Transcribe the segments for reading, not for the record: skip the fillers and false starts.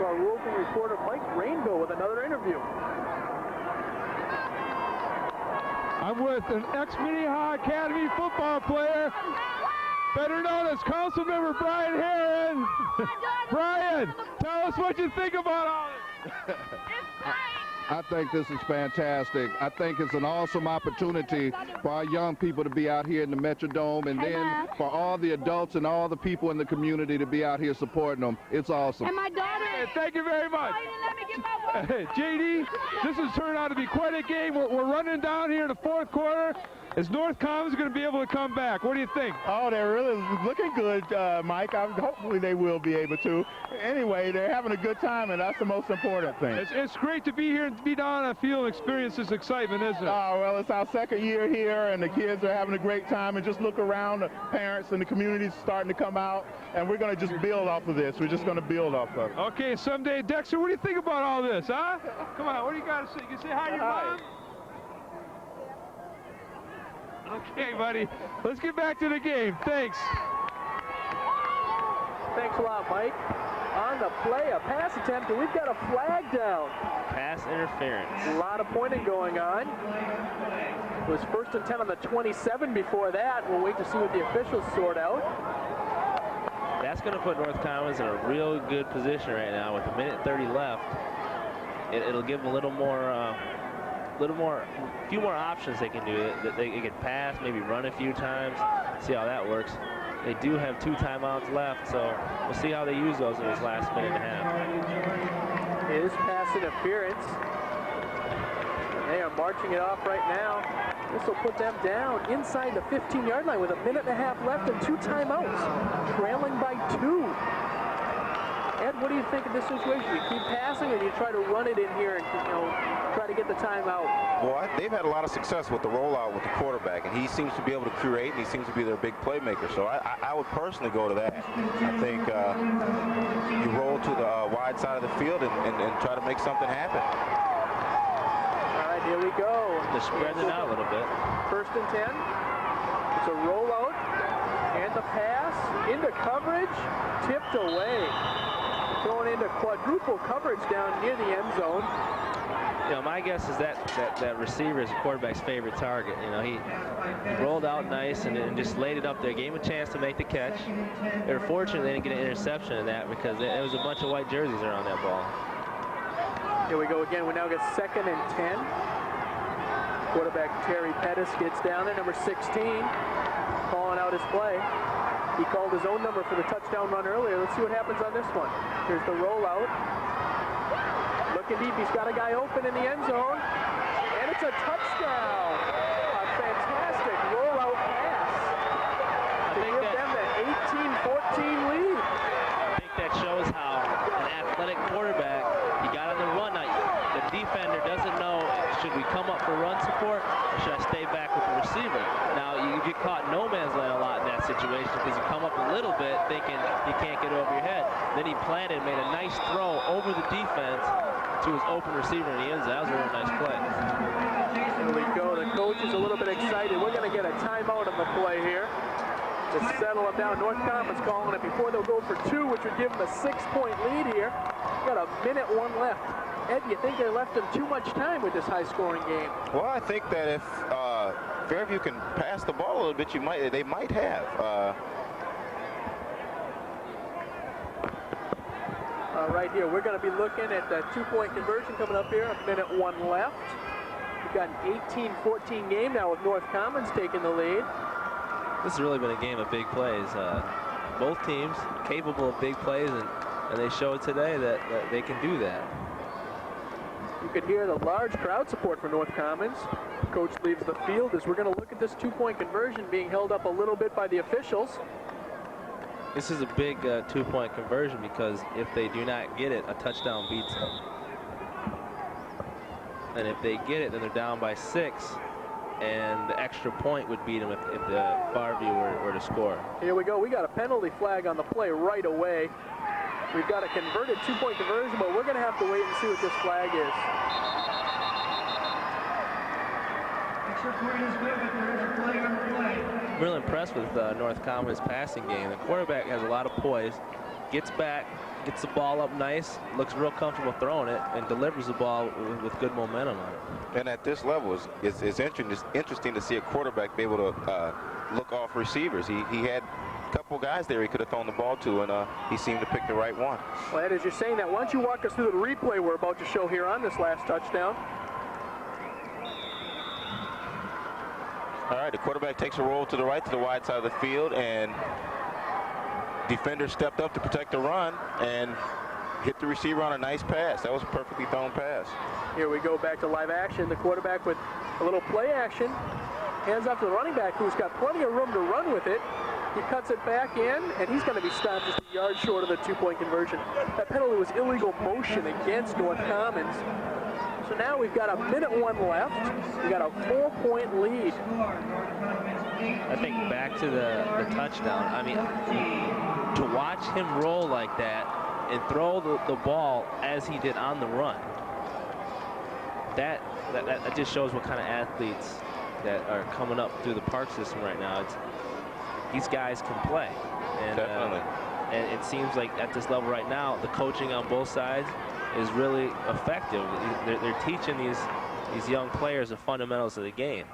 to our roving reporter Mike Rainville with another interview. I'm with an ex-Minnehaha Academy football player, better known as Councilmember Brian Herron. Brian, tell us what you think about all this. I think this is fantastic. I think it's an awesome opportunity for our young people to be out here in the Metrodome, and then for all the adults and all the people in the community to be out here supporting them. It's awesome. And my daughter. Hey, thank you very much. JD, this has turned out to be quite a game. We're running down here in the fourth quarter. Is North Commons going to be able to come back? What do you think? Oh, they're really looking good, Mike. Hopefully they will be able to. Anyway, they're having a good time, and that's the most important thing. It's great to be here and be down on the field and experience this excitement, isn't it? Oh, well, it's our second year here, and the kids are having a great time. And just look around, the parents and the community starting to come out, and we're going to just build off of this. We're just going to build off of it. Okay, someday, Dexter, what do you think about all this, huh? Come on, what do you got to say? You can say hi to your mom? Okay, buddy. Let's get back to the game. Thanks. Thanks a lot, Mike. On the play, a pass attempt, and we've got a flag down. Pass interference. A lot of pointing going on. It was 1st and 10 on the 27 before that. We'll wait to see what the officials sort out. That's going to put North Commons in a real good position right now with 1:30 left. It'll give them a little more, a few more options they can do. They can pass, maybe run a few times, see how that works. They do have 2 timeouts left, so we'll see how they use those in this last minute and a half. It is pass interference. They are marching it off right now. This will put them down inside the 15-yard line with 1.5 minutes left and 2 timeouts, trailing by 2. Ed, what do you think of this situation? You keep passing, or do you try to run it in here and try to get the timeout? Well, they've had a lot of success with the rollout with the quarterback, and he seems to be able to create, and he seems to be their big playmaker. So I would personally go to that. I think you roll to the wide side of the field and try to make something happen. All right, here we go. They're spreading out a little bit. 1st and 10. It's a rollout, and the pass into coverage, tipped away. Going into quadruple coverage down near the end zone. You know, my guess is that receiver is the quarterback's favorite target. You know, he rolled out nice and just laid it up there, gave him a chance to make the catch. They were fortunate they didn't get an interception in that because there was a bunch of white jerseys around that ball. Here we go again. We now get 2nd and 10. Quarterback Terry Pettis gets down there, number 16, calling out his play. He called his own number for the touchdown run earlier. Let's see what happens on this one. Here's the rollout. Looking deep. He's got a guy open in the end zone. And it's a touchdown. A fantastic rollout pass to give them the 18-14 lead. I think that shows how an athletic quarterback, he got on the run. Now, the defender doesn't know, should we come up for run support or should I stay back with the receiver? Now, you get caught no man's land a lot in that situation because you come up a little bit thinking you can't get over your head. Then he planted, made a nice throw over the defense to his open receiver in the end zone. That was a really nice play. Here we go. The coach is a little bit excited. We're going to get a timeout on the play here to settle them down. North Commons calling it before they'll go for 2, which would give them a 6-point lead here. Got 1:01 left. Ed, you think they left them too much time with this high-scoring game? Well, I think that if Fairview can pass the ball a little bit, they might have. Right here, we're going to be looking at that 2-point conversion coming up here. 1:01 left. We've got an 18-14 game now with North Commons taking the lead. This has really been a game of big plays. Both teams capable of big plays, and they showed today that they can do that. You can hear the large crowd support for North Commons. Coach leaves the field as we're going to look at this 2-point conversion being held up a little bit by the officials. This is a big 2-point conversion because if they do not get it, a touchdown beats them. And if they get it, then they're down by 6, and the extra point would beat them if the Fairview were to score. Here we go. We got a penalty flag on the play right away. We've got a converted 2-point conversion, but we're going to have to wait and see what this flag is. I'm really impressed with North Commons' passing game. The quarterback has a lot of poise. gets back, gets the ball up nice, looks real comfortable throwing it, and delivers the ball with good momentum on it. And at this level, it's interesting to see a quarterback be able to look off receivers. He had a couple guys there he could have thrown the ball to, and he seemed to pick the right one. Well, Ed, as you're saying that, why don't you walk us through the replay we're about to show here on this last touchdown? All right, the quarterback takes a roll to the right, to the wide side of the field, and defender stepped up to protect the run and hit the receiver on a nice pass. That was a perfectly thrown pass. Here we go back to live action. The quarterback with a little play action. Hands off to the running back, who's got plenty of room to run with it. He cuts it back in, and he's going to be stopped just a yard short of the two-point conversion. That penalty was illegal motion against North Commons. So now we've got a minute 1 left. We've got a 4-point lead. I think back to the touchdown. I mean, to watch him roll like that and throw the ball as he did on the run, that just shows what kind of athletes that are coming up through the park system right now. These guys can play. And, definitely. And it seems like at this level right now, the coaching on both sides is really effective. They're teaching these young players the fundamentals of the game.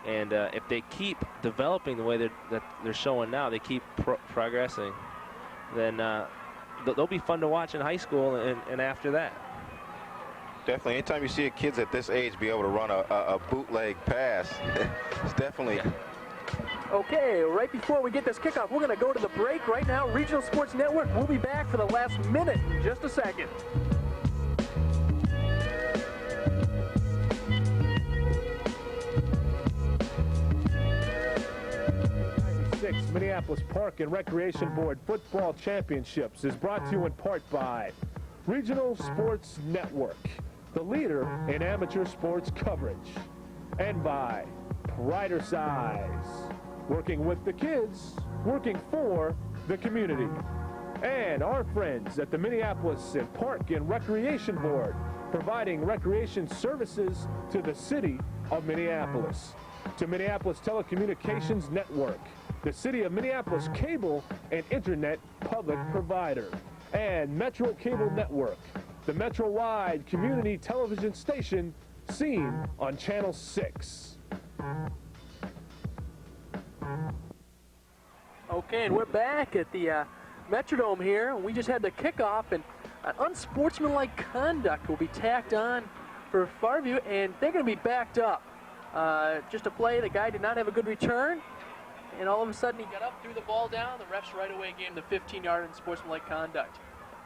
And if they keep developing the way that they're showing now, they keep progressing, then they'll be fun to watch in high school and after that. Definitely. Anytime you see kids at this age be able to run a bootleg pass, it's definitely... Yeah. Okay, right before we get this kickoff, we're going to go to the break right now. Regional Sports Network, we'll be back for the last minute in just a second. Minneapolis Park and Recreation Board Football Championships is brought to you in part by Regional Sports Network, the leader in amateur sports coverage, and by Brighter Size, working with the kids, working for the community, and our friends at the Minneapolis Park and Recreation Board, providing recreation services to the city of Minneapolis, to Minneapolis Telecommunications Network, the City of Minneapolis Cable and Internet Public Provider, and Metro Cable Network, the Metro-wide community television station seen on Channel 6. Okay, and we're back at the Metrodome here. We just had the kickoff, and unsportsmanlike conduct will be tacked on for Farview, and they're going to be backed up. Just a play, the guy did not have a good return, and all of a sudden he got up, threw the ball down. The refs right away gave him the 15-yard unsportsmanlike conduct.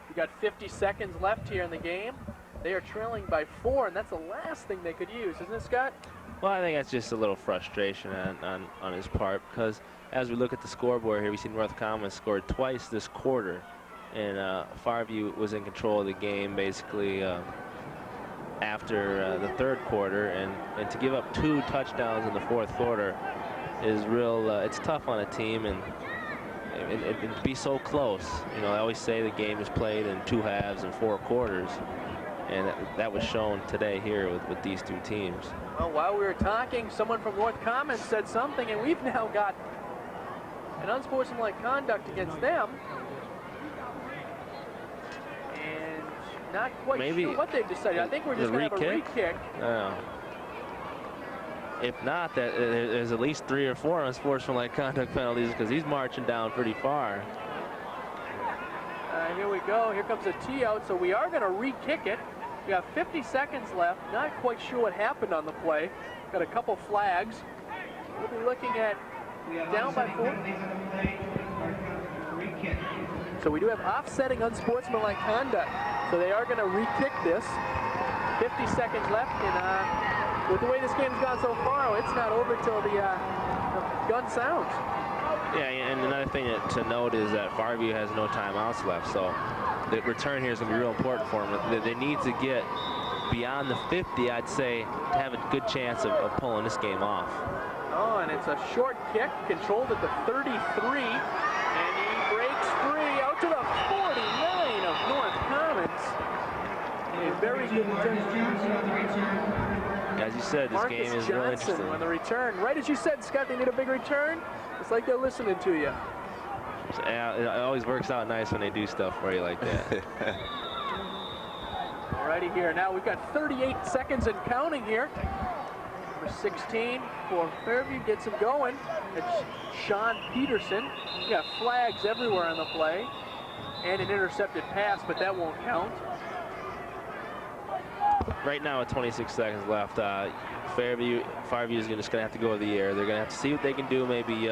We got 50 seconds left here in the game. They are trailing by 4, and that's the last thing they could use, isn't it, Scott? Well, I think that's just a little frustration on his part, because as we look at the scoreboard here, we see North Commons scored twice this quarter, and Farview was in control of the game basically after the third quarter, and to give up 2 touchdowns in the fourth quarter is real. It's tough on a team, and to be so close. You know, I always say the game is played in 2 halves and 4 quarters, and that was shown today here with these 2 teams. Well, while we were talking, someone from North Commons said something, and we've now got an unsportsmanlike conduct against them. And not quite sure what they've decided. I think we're just going to have a re-kick. If not, that there's at least 3 or 4 unsportsmanlike conduct penalties, because he's marching down pretty far. Here we go. Here comes a tee out, so we are going to re-kick it. We have 50 seconds left. Not quite sure what happened on the play. Got a couple flags. We'll be looking at down by 4. So we do have offsetting unsportsmanlike conduct. So they are going to re-kick this. 50 seconds left, and with the way this game's gone so far, it's not over till the gun sounds. Yeah, and another thing to note is that Farview has no timeouts left, so the return here is going to be real important for them. They need to get beyond the 50, I'd say, to have a good chance of pulling this game off. Oh, and it's a short kick, controlled at the 33, and he breaks free out to the 49 of North Commons. A very good return. As you said, this game is real interesting. On the return. Right as you said, Scott, they need a big return. It's like they're listening to you. So, it always works out nice when they do stuff for you like that. Alrighty here. Now we've got 38 seconds and counting here. Number 16 for Fairview gets him going. It's Sean Peterson. We got flags everywhere on the play. And an intercepted pass, but that won't count. Right now with 26 seconds left, Fairview is just going to have to go with the air. They're going to have to see what they can do. Maybe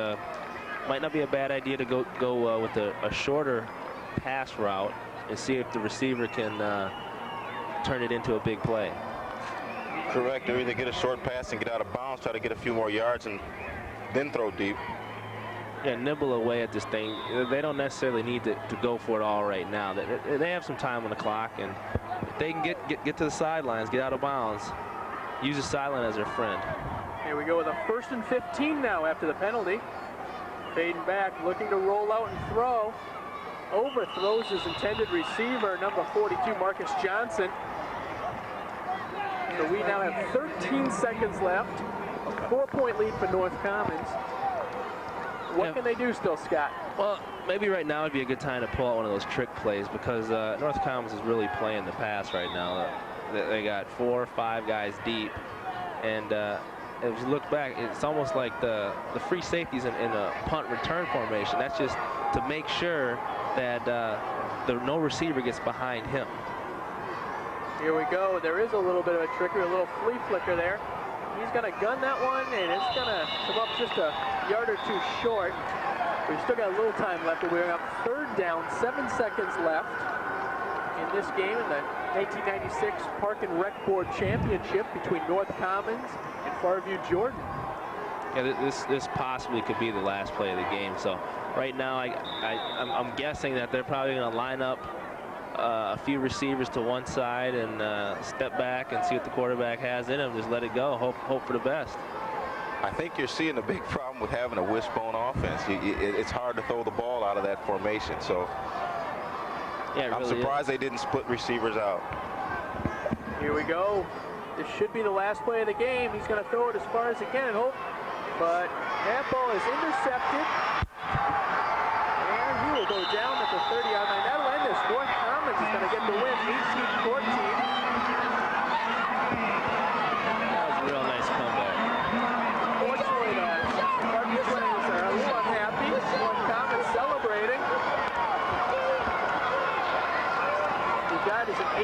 might not be a bad idea to go with a shorter pass route and see if the receiver can turn it into a big play. Correct. Or either get a short pass and get out of bounds, try to get a few more yards, and then throw deep. Yeah, nibble away at this thing. They don't necessarily need to go for it all right now. They have some time on the clock, and if they can get to the sidelines, get out of bounds, use the sideline as their friend. Here we go with a 1st and 15 now after the penalty. Fading back, looking to roll out and throw. Overthrows his intended receiver, number 42, Marcus Johnson. So we now have 13 seconds left. A 4-point lead for North Commons. What can they do still, Scott? Well, maybe right now would be a good time to pull out one of those trick plays because North Commons is really playing the pass right now. They got 4 or 5 guys deep, and if you look back, it's almost like the free safeties in a punt return formation. That's just to make sure that no receiver gets behind him. Here we go. There is a little bit of a trickery, a little flea flicker there. He's going to gun that one, and it's going to come up just a yard or two short. We've still got a little time left, but we're up 3rd down, 7 seconds left in this game in the 1996 Park and Rec Board Championship between North Commons and Farview Jordan. Yeah, this possibly could be the last play of the game. So right now, I'm guessing that they're probably going to line up a few receivers to one side and step back and see what the quarterback has in him. Just let it go. Hope for the best. I think you're seeing the big problem with having a wishbone offense. It's hard to throw the ball out of that formation. So yeah, I'm surprised they didn't split receivers out. Here we go. This should be the last play of the game. He's going to throw it as far as he can and hope. But that ball is intercepted. And he will go down at the 30-yard line. That'll end this. North Commons is going to get the win, 18-14. That was a real nice comeback. Fortunately, the Farview players are a little unhappy. North Commons celebrating. We got is an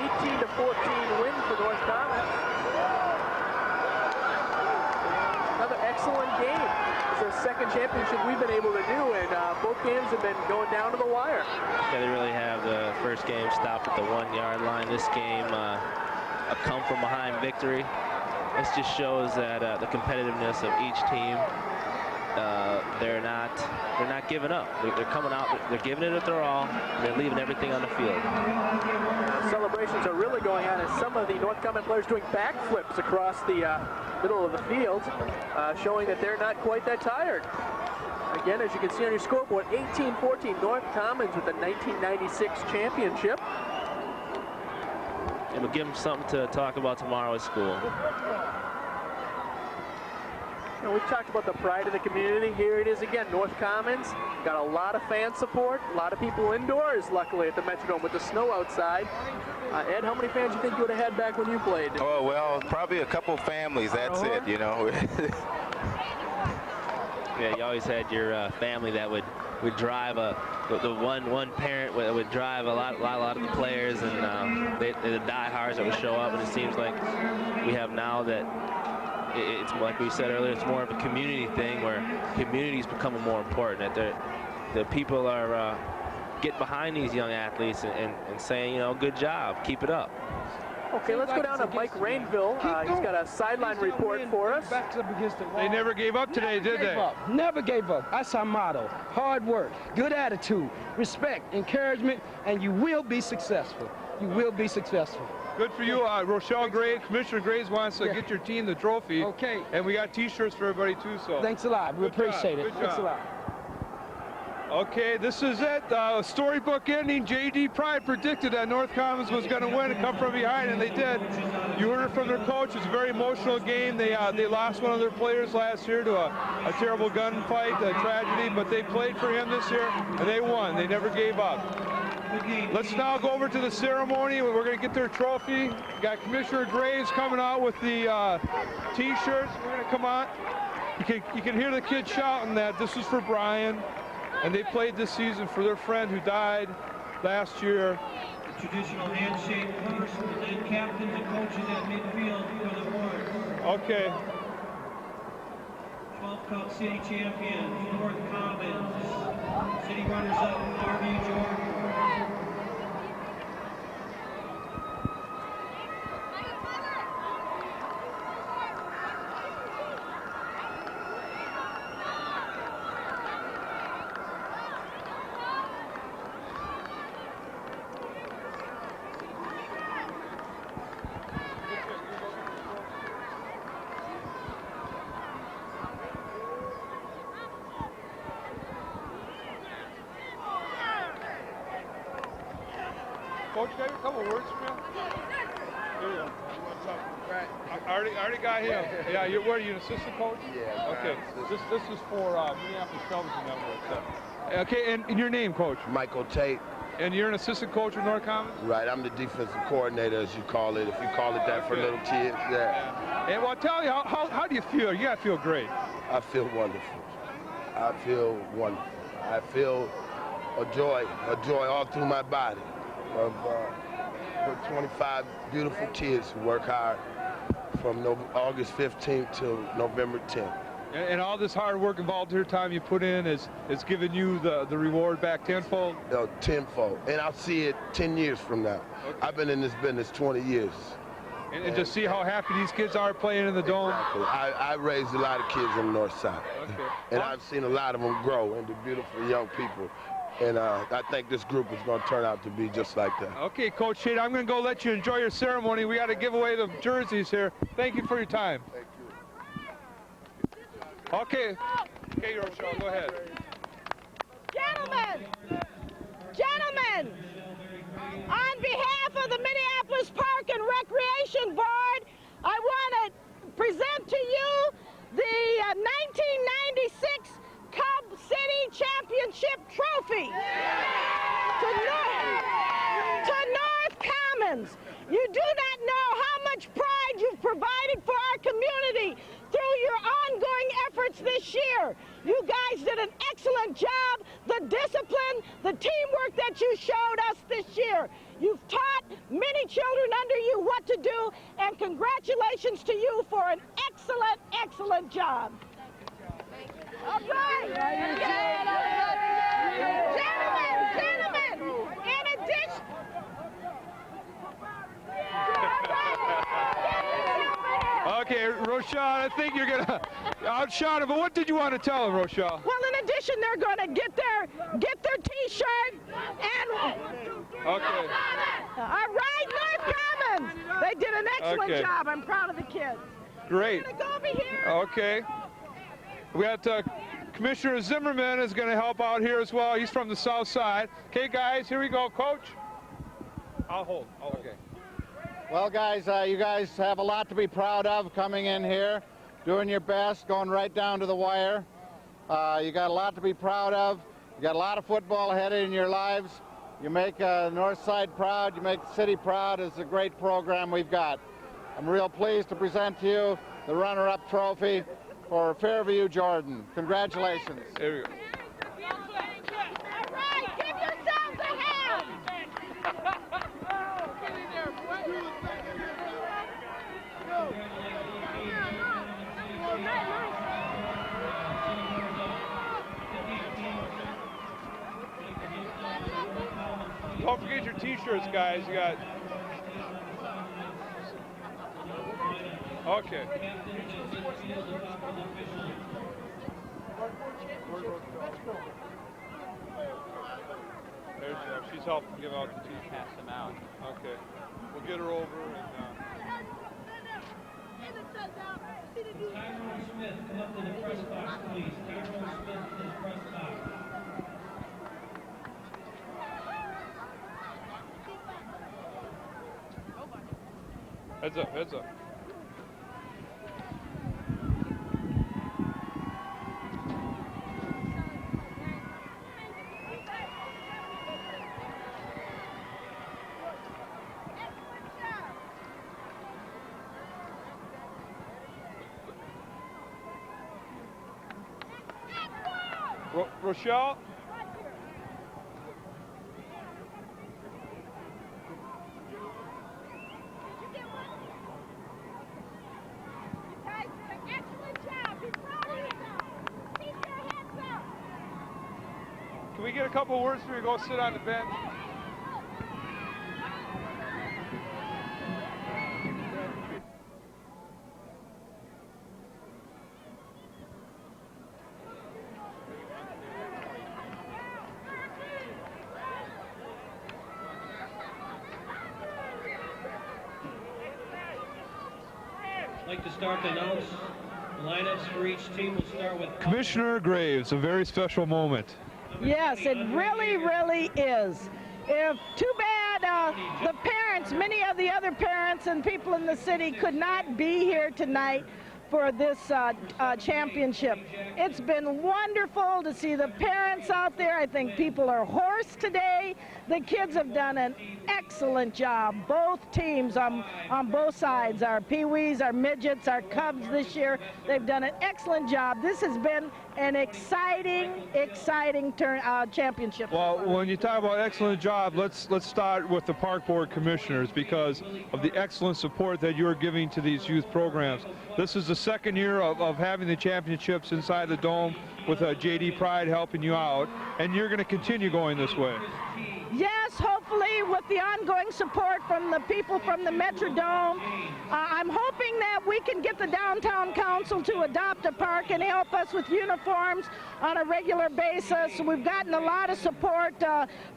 18-14 win for North Commons. Another excellent game. It's our 2nd championship we've been able to do, and both games have been going down to the wire. Yeah, they really have. The first game stopped at the 1-yard line. This game, a come-from-behind victory. This just shows that the competitiveness of each team. They're not giving up. They're coming out. They're giving it their all. They're leaving everything on the field. Celebrations are really going on as some of the North Commons players doing backflips across the middle of the field, showing that they're not quite that tired. Again, as you can see on your scoreboard, 18-14, North Commons with the 1996 championship. It'll give them something to talk about tomorrow at school. You know, we've talked about the pride of the community. Here it is again. North Commons got a lot of fan support, a lot of people indoors, luckily, at the Metrodome with the snow outside. Ed, how many fans do you think you would have had back when you played? Oh, well, probably a couple families. That's it, you know. Yeah, you always had your family that would drive the one parent would drive a lot of the players, and the diehards that would show up. And it seems like we have now that it's like we said earlier, it's more of a community thing where communities become more important. That the people are get behind these young athletes and saying, you know, good job, keep it up. Okay, let's go down to Mike Rainville. He's got a sideline report for us. They never gave up today, did they? Never gave up. That's our motto. Hard work, good attitude, respect, encouragement, and you will be successful. You will be successful. Good for you. Rochelle Gray, Commissioner Graves wants to get your team the trophy. Okay. And we got T-shirts for everybody, too. So thanks a lot. We appreciate it. Good job. Thanks a lot. Okay, this is it. Storybook ending. J.D. Pride predicted that North Commons was going to win and come from behind, and they did. You heard it from their coach. It was a very emotional game. They lost one of their players last year to a terrible gunfight, a tragedy, but they played for him this year, and they won. They never gave up. Let's now go over to the ceremony. We're going to get their trophy. We got Commissioner Graves coming out with the T-shirts. We're going to come on. You can hear the kids shouting that this is for Brian. And they played this season for their friend who died last year. The traditional handshake first, and then captains and coaches at midfield for the awards. Okay. 12th Cup City champions, North Commons. City runners-up, Fairview Jordan. Coach, got a couple words for you? Here you go. I already got him. Yeah, what are you, an assistant coach? Yeah. Okay. This is for Minneapolis Television Network. So. Okay, and your name, Coach? Michael Tate. And you're an assistant coach with North Commons? Right, I'm the defensive coordinator, as you call it, if you call it that for little kids. Yeah. And well, I'll tell you, how do you feel? You gotta feel great. I feel wonderful. I feel wonderful. I feel a joy all through my body of 25 beautiful kids who work hard from August 15th till November 10th. And all this hard work and volunteer time you put in is giving you the reward back tenfold? Tenfold. And I'll see it 10 years from now. Okay. I've been in this business 20 years. And to see how happy these kids are playing in the dome? Exactly. I raised a lot of kids on the north side. Okay. And I've seen a lot of them grow into beautiful young people. And I think this group is going to turn out to be just like that. Okay, Coach Shade, I'm going to go let you enjoy your ceremony. We got to give away the jerseys here. Thank you for your time. Thank you. Okay, Rochelle, go ahead. Gentlemen, on behalf of the Minneapolis Park and Recreation Board, I want to present to you the 1996 Cub City Championship Trophy to North Commons. You do not know how much pride you've provided for our community through your ongoing efforts this year. You guys did an excellent job. The discipline, the teamwork that you showed us this year. You've taught many children under you what to do, and congratulations to you for an excellent, excellent job. All right. Gentlemen, in addition. Okay, Rochelle, I think you're going to outshot him, but what did you want to tell him, Rochelle? Well, in addition, they're going to get their T-shirt and... Okay. All right, North Commons. They did an excellent job. I'm proud of the kids. Great. We're going to go over here. Okay. We got Commissioner Zimmerman is going to help out here as well. He's from the south side. Okay, guys, here we go. Coach? I'll hold. Okay. Well, guys, you guys have a lot to be proud of coming in here, doing your best, going right down to the wire. You got a lot to be proud of. You got a lot of football ahead in your lives. You make North Side proud. You make the city proud. It's a great program we've got. I'm real pleased to present to you the runner-up trophy for Fairview Jordan. Congratulations. There we go. All right, give yourselves a hand. Don't forget your T-shirts, guys. You got... Okay. There's, she's helping give out the T-shirts. Pass them out. Okay. We'll get her over and... Tyrone Smith, come up to the press box, please. Tyrone Smith to the press box. Heads up, heads up. Rochelle? Can we get a couple words before we go sit on the bench? I'd like to start to announce the lineups for each team. We'll start with Commissioner Graves, a very special moment. Yes, it really, really is. Too bad the parents, many of the other parents and people in the city could not be here tonight for this championship. It's been wonderful to see the parents out there. I think people are hoarse today. The kids have done an excellent job. Both teams on both sides, our Pee-wees, our midgets, our Cubs this year, they've done an excellent job. This has been an exciting championship. Well, when you talk about excellent job, let's start with the Park Board Commissioners because of the excellent support that you're giving to these youth programs. This is the second year of having the championships inside the Dome with JD Pride helping you out, and you're going to continue going this way. Yes, hopefully with the ongoing support from the people from the Metrodome. I'm hoping that we can get the Downtown Council to adopt a park and help us with uniforms on a regular basis. We've gotten a lot of support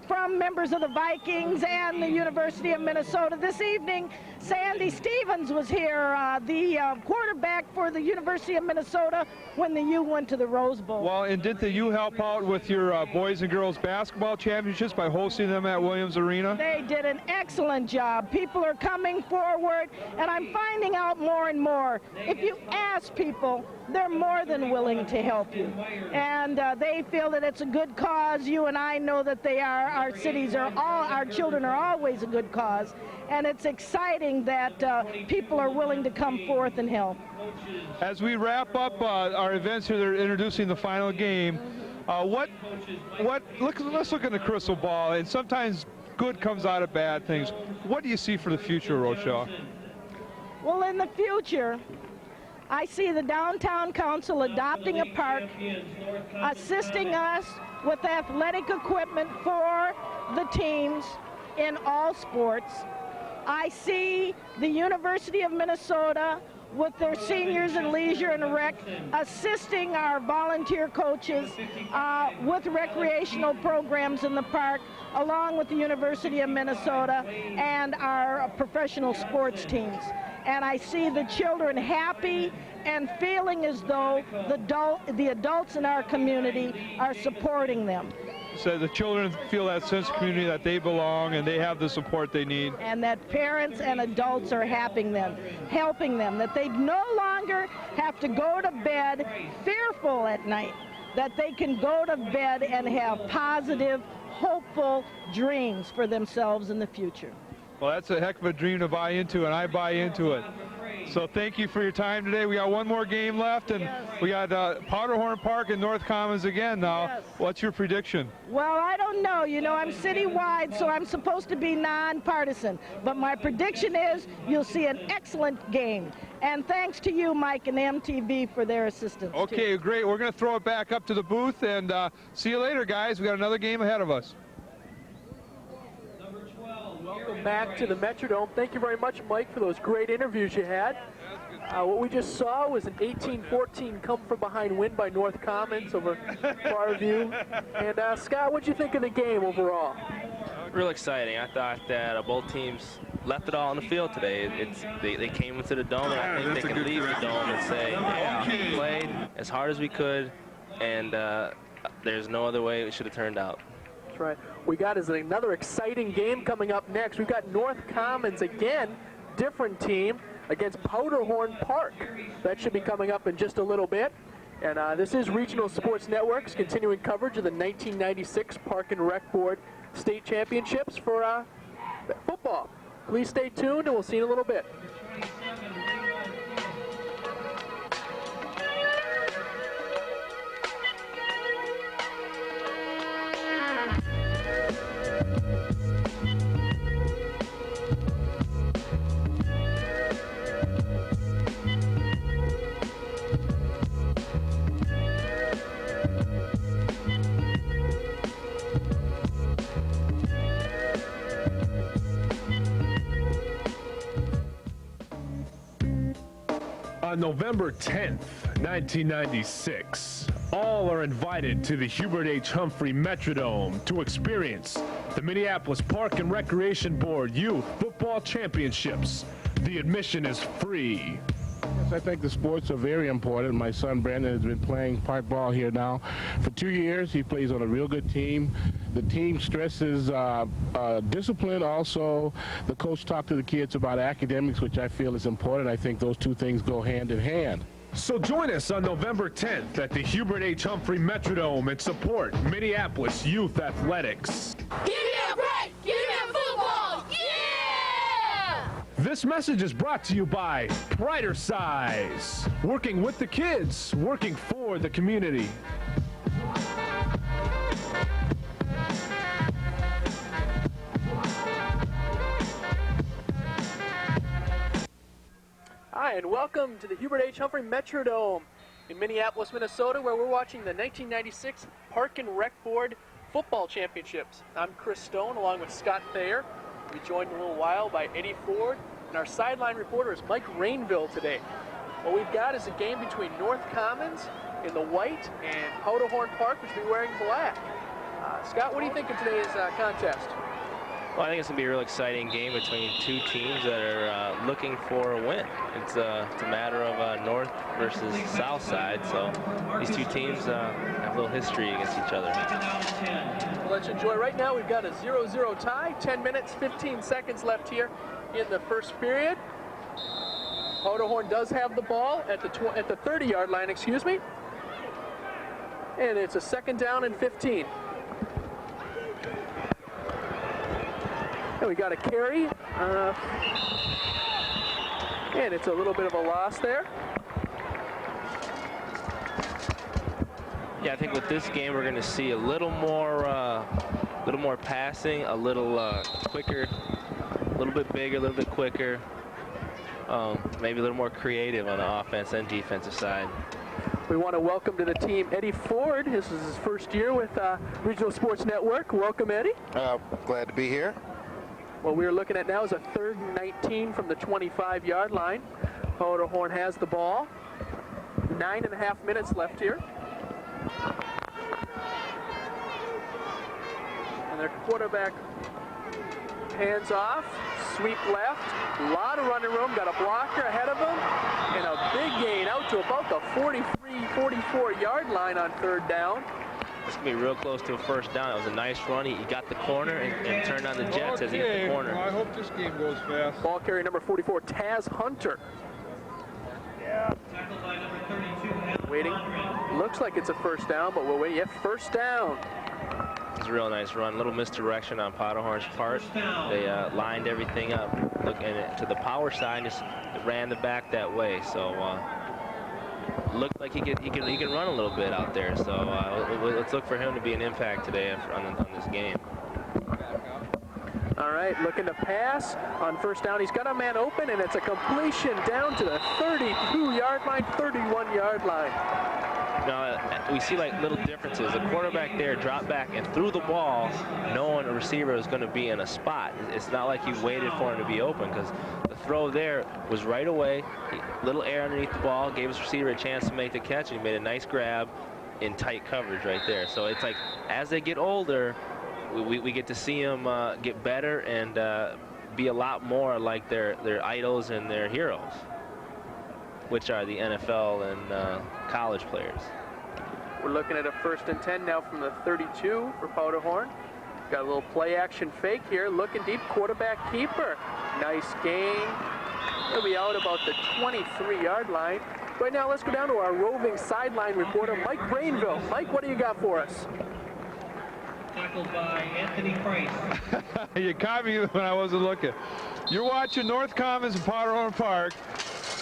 from members of the Vikings and the University of Minnesota. This evening, Sandy Stevens was here, the quarterback for the University of Minnesota when the U went to the Rose Bowl. Well, and did the U help out with your boys and girls basketball championships by hosting them at Williams Arena? They did an excellent job. People are coming forward, and I'm finding out more and more. If you ask people, they're more than willing to help you. And they feel that it's a good cause. You and I know that they are. Our cities are all, our children are always a good cause. And it's exciting that people are willing to come forth and help. As we wrap up our events here, they're introducing the final game. Let's look at the crystal ball, and sometimes good comes out of bad things. What do you see for the future, Rochelle? Well, in the future, I see the Downtown Council adopting a park, assisting us with athletic equipment for the teams in all sports. I see the University of Minnesota with their seniors in leisure and rec, assisting our volunteer coaches with recreational programs in the park, along with the University of Minnesota and our professional sports teams. And I see the children happy and feeling as though the adults in our community are supporting them. So the children feel that sense of community that they belong and they have the support they need. And that parents and adults are helping them, that they no longer have to go to bed fearful at night, that they can go to bed and have positive, hopeful dreams for themselves in the future. Well, that's a heck of a dream to buy into, and I buy into it. So thank you for your time today. We got one more game left, and we got Powderhorn Park and North Commons again now. Yes. What's your prediction? Well, I don't know. You know, I'm citywide, so I'm supposed to be nonpartisan. But my prediction is you'll see an excellent game. And thanks to you, Mike, and MTV for their assistance. Okay, too. Great. We're going to throw it back up to the booth, and see you later, guys. We got another game ahead of us. Welcome back to the Metrodome. Thank you very much, Mike, for those great interviews you had. What we just saw was an 18-14 come-from-behind win by North Commons over Farview. And Scott, what'd you think of the game overall? Real exciting. I thought that both teams left it all on the field today. They came into the Dome, and I think they can leave the Dome and say, yeah, we played as hard as we could, and there's no other way it should have turned out. That's right. We got another exciting game coming up next. We've got North Commons again different team against Powderhorn Park. That should be coming up in just a little bit. And this is Regional Sports Network's continuing coverage of the 1996 Park and Rec Board State Championships for football. Please stay tuned, and we'll see you in a little bit. On November 10th, 1996, all are invited to the Hubert H. Humphrey Metrodome to experience the Minneapolis Park and Recreation Board Youth Football Championships. The admission is free. Yes, I think the sports are very important. My son Brandon has been playing park ball here now for 2 years. He plays on a real good team. The team stresses discipline. Also, the coach talked to the kids about academics, which I feel is important. I think those two things go hand in hand. So join us on November 10th at the Hubert H. Humphrey Metrodome and support Minneapolis Youth Athletics. Give me a break! Give me a football! Yeah! This message is brought to you by Brighter Size. Working with the kids, working for the community. Hi, and welcome to the Hubert H. Humphrey Metrodome in Minneapolis, Minnesota, where we're watching the 1996 Park and Rec Board Football Championships. I'm Chris Stone, along with Scott Thayer. We'll be joined in a little while by Eddie Ford, and our sideline reporter is Mike Rainville today. What we've got is a game between North Commons in the white and Powderhorn Park, which will be wearing black. Scott, what do you think of today's contest? Well, I think it's going to be a real exciting game between two teams that are looking for a win. It's a matter of north versus south side, so these two teams have a little history against each other. Well, let's enjoy. Right now we've got a 0-0 tie, 10 minutes, 15 seconds left here in the first period. Powderhorn does have the ball at the 30-yard line, excuse me. And it's a second down and 15. And we got a carry, and it's a little bit of a loss there. Yeah, I think with this game we're going to see a little more passing, a little quicker, a little bit bigger, a little bit quicker, maybe a little more creative on the offense and defensive side. We want to welcome to the team Eddie Ford. This is his first year with Regional Sports Network. Welcome, Eddie. Glad to be here. What we're looking at now is a 3rd and 19 from the 25-yard line. Powderhorn has the ball. 9.5 minutes left here. And their quarterback hands off, sweep left, a lot of running room, got a blocker ahead of him, and a big gain out to about the 43, 44-yard line on 3rd down. It's going to be real close to a first down. It was a nice run. He got the corner and turned on the Jets as he hit the corner. Well, I hope this game goes fast. Ball carrier number 44, Taz Hunter. Yeah. Tackled by number 32. Waiting. Looks like it's a first down, but we'll wait. Yeah, first down. It's a real nice run. A little misdirection on Powderhorn's part. They lined everything up, looking to the power side, just ran the back that way. So looked like he can run a little bit out there. So let's look for him to be an impact today on this game. All right, looking to pass on first down. He's got a man open, and it's a completion down to the 32-yard line, 31-yard line. Now, we see like little differences. The quarterback there dropped back and threw the ball knowing a receiver is going to be in a spot. It's not like he waited for him to be open, because the throw there was right away. Little air underneath the ball, gave his receiver a chance to make the catch, and he made a nice grab in tight coverage right there. So it's like as they get older, we get to see them get better and be a lot more like their idols and their heroes, which are the NFL and college players. We're looking at a 1st and 10 now from the 32 for Powderhorn. Got a little play action fake here, looking deep, quarterback keeper. Nice gain. He'll be out about the 23-yard line. Right now, let's go down to our roving sideline reporter, Mike Rainville. Mike, what do you got for us? Tackled by Anthony Price. You caught me when I wasn't looking. You're watching North Commons and Powderhorn Park.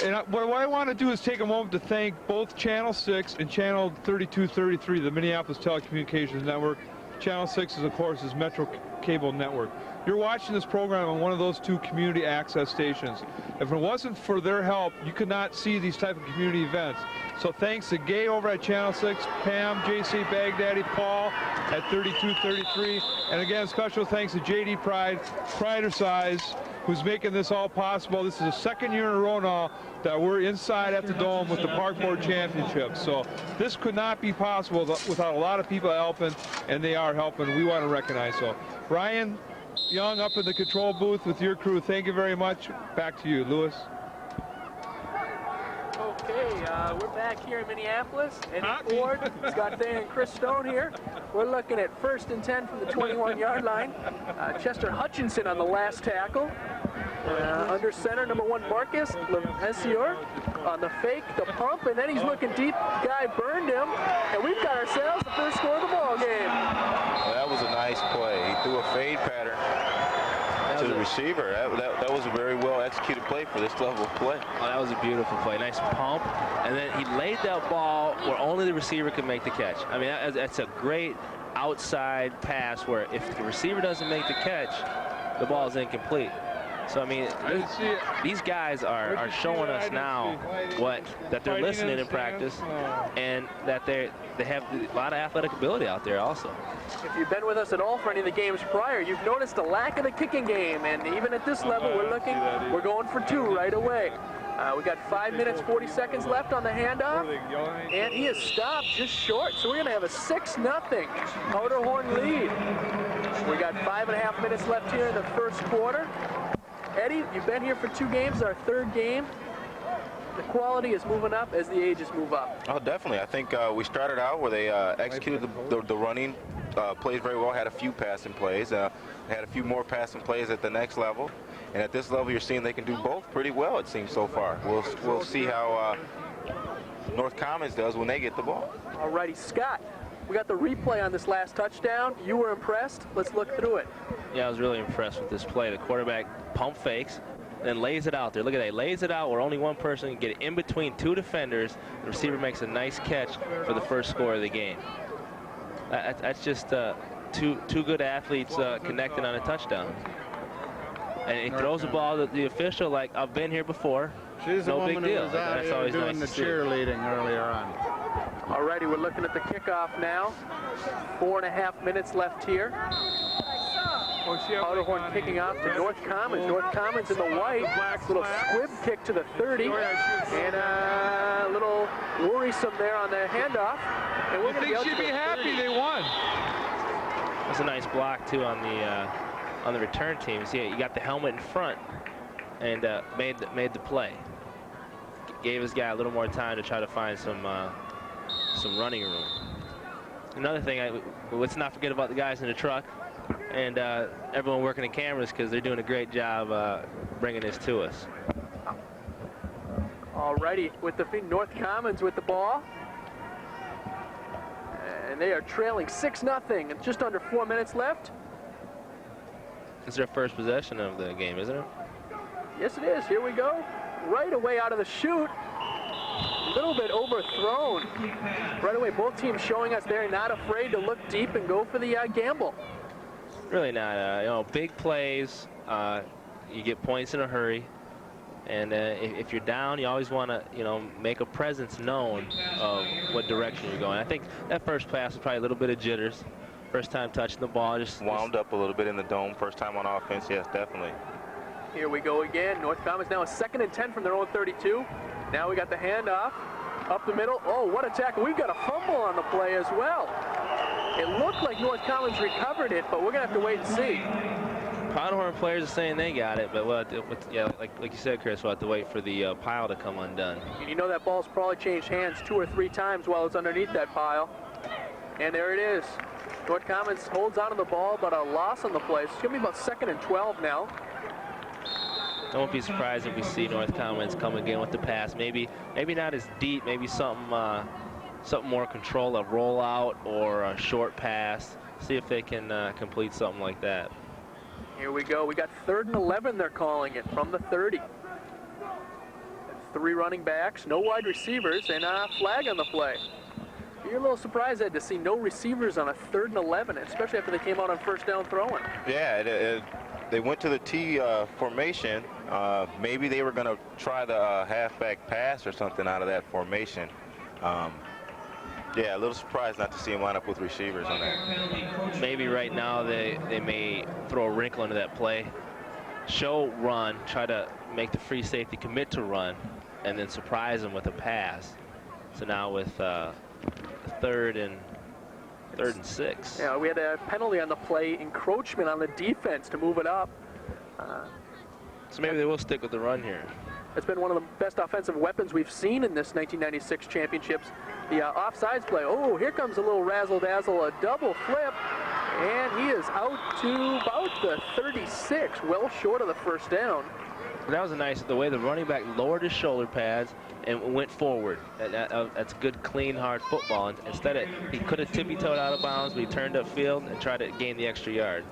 And what I want to do is take a moment to thank both Channel 6 and Channel 3233, the Minneapolis Telecommunications Network. Channel 6 is, of course, is Metro Cable Network. You're watching this program on one of those two community access stations. If it wasn't for their help, you could not see these type of community events. So thanks to Gay over at Channel 6, Pam, JC Baghdaddy, Paul at 3233, and again, special thanks to JD Pridersize, who's making this all possible. This is the second year in a row now that we're inside at the Dome with the Park Board Championship. So this could not be possible without a lot of people helping, and they are helping. We want to recognize so. Ryan Young up in the control booth with your crew. Thank you very much. Back to you, Lewis. Okay, we're back here in Minneapolis. Eddie Ford, Scott Thayer, and Chris Stone here. We're looking at 1st and 10 from the 21-yard line. Chester Hutchinson on the last tackle. Under center, number 1, Marcus Levessior on the fake, the pump, and then he's looking deep. Guy burned him, and we've got ourselves the first score of the ball game. Well, that was a nice play. He threw a fade pattern to the receiver. That was a very well executed play for this level of play. Oh, that was a beautiful play. Nice pump, and then he laid that ball where only the receiver could make the catch. I mean, that's a great outside pass where if the receiver doesn't make the catch, the ball is incomplete. So I mean, these guys are showing us now that they're listening in practice, and that they have a lot of athletic ability out there also. If you've been with us at all for any of the games prior, you've noticed a lack of the kicking game, and even at this level, we're going for 2 right away. We got 5 minutes, 40 seconds left on the handoff, and he is stopped just short, so we're going to have a 6-0 Powderhorn lead. We got 5.5 minutes left here in the first quarter. Eddie, you've been here for 2 games, our 3rd game. The quality is moving up as the ages move up. Oh, definitely. I think we started out where they executed the running plays very well, had a few passing plays, had a few more passing plays at the next level. And at this level, you're seeing they can do both pretty well, it seems, so far. We'll see how North Commons does when they get the ball. All righty, Scott. We got the replay on this last touchdown. You were impressed. Let's look through it. Yeah, I was really impressed with this play. The quarterback pump fakes, then lays it out there. Look at that. He lays it out where only one person can get it in between 2 defenders. The receiver makes a nice catch for the first score of the game. That's just two good athletes connecting on a touchdown. And he throws the ball to the official like, I've been here before. She's no the big woman deal. who was out That's here always doing nice the cheerleading earlier on. Alrighty, we're looking at the kickoff now. 4.5 minutes left here. Powderhorn kicking off to North Commons. North Commons in the white. Little squib kick to the 30. And a little worrisome there on the handoff. And we're think she'd be happy they won. That's a nice block, too, on the return team. See, you got the helmet in front and made the play. Gave his guy a little more time to try to find some running room. Another thing, let's not forget about the guys in the truck and everyone working the cameras, because they're doing a great job bringing this to us. Alrighty, with the North Commons with the ball. And they are trailing 6-0, and just under 4 minutes left. It's their first possession of the game, isn't it? Yes, it is. Here we go. Right away out of the chute. A little bit overthrown. Right away, both teams showing us they're not afraid to look deep and go for the gamble. Really not. Big plays, you get points in a hurry. And if you're down, you always want to, make a presence known of what direction you're going. I think that first pass was probably a little bit of jitters. First time touching the ball. Just wound up a little bit in the dome. First time on offense, yes, definitely. Here we go again. North Commons now a 2nd and 10 from their own 32. Now we got the handoff up the middle. Oh, what a tackle. We've got a fumble on the play as well. It looked like North Commons recovered it, but we're going to have to wait and see. Powderhorn players are saying they got it, but like you said, Chris, we'll have to wait for the pile to come undone. And you know that ball's probably changed hands 2 or 3 times while it's underneath that pile. And there it is. North Commons holds onto the ball, but a loss on the play. It's going to be about 2nd and 12 now. I won't be surprised if we see North Commons come again with the pass. Maybe not as deep. Maybe something more control, a rollout or a short pass. See if they can complete something like that. Here we go. We got 3rd and 11. They're calling it from the 30. 3 running backs, no wide receivers, and a flag on the play. You're a little surprised, Ed, to see no receivers on a 3rd and 11, especially after they came out on 1st down throwing. Yeah, they went to the T formation. Maybe they were going to try the halfback pass or something out of that formation. Yeah, a little surprised not to see him line up with receivers on that. Maybe right now they may throw a wrinkle into that play. Show run, try to make the free safety commit to run, and then surprise them with a pass. So now with 3rd and 6. Yeah, we had a penalty on the play, encroachment on the defense to move it up. So maybe they will stick with the run here. It's been one of the best offensive weapons we've seen in this 1996 championships. The offsides play. Oh, here comes a little razzle-dazzle, a double flip, and he is out to about the 36, well short of the 1st down. That was the way the running back lowered his shoulder pads and went forward. That's good, clean, hard football. Instead, he could have tippy-toed out of bounds, but he turned upfield and tried to gain the extra yard.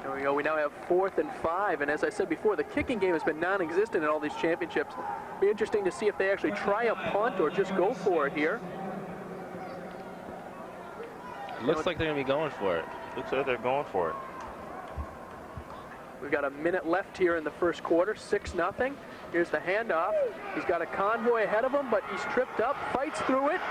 There we go. We now have 4th and 5, and as I said before, the kicking game has been non-existent in all these championships. Be interesting to see if they actually try a punt or just go for it here. Looks like they're going to be going for it. Looks like they're going for it. We've got a minute left here in the 1st quarter, 6-0. Here's the handoff. He's got a convoy ahead of him, but he's tripped up, fights through it.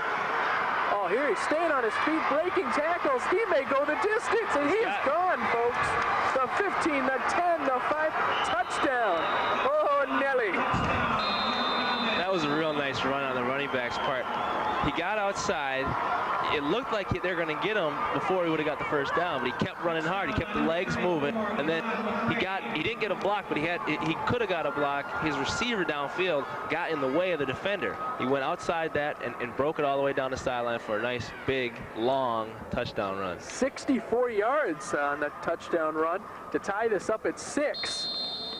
Oh, here he's staying on his feet, breaking tackles. He may go the distance, and he is gone, folks. The 15, the 10, the 5, touchdown. Oh, Nelly. That was a real nice run on the running back's part. He got outside. It looked like they're going to get him before he would have got the 1st down, but he kept running hard. He kept the legs moving, and then he didn't get a block, but he could have got a block. His receiver downfield got in the way of the defender. He went outside that and broke it all the way down the sideline for a nice, big, long touchdown run. 64 yards on that touchdown run to tie this up at 6.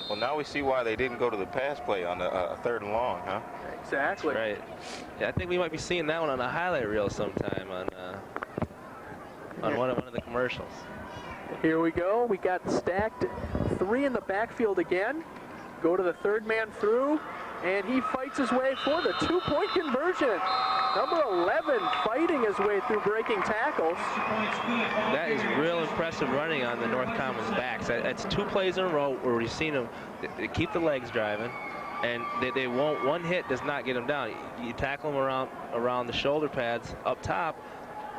Well, now we see why they didn't go to the pass play on the 3rd and long, huh? Exactly. That's right. Yeah, I think we might be seeing that one on a highlight reel sometime on one of the commercials. Here we go. We got stacked 3 in the backfield again. Go to the 3rd man through, and he fights his way for the 2-point conversion. Number 11 fighting his way through breaking tackles. That is real impressive running on the North Commons backs. That's 2 plays in a row where we've seen them keep the legs driving, and they won't. One hit does not get them down. You tackle them around the shoulder pads up top.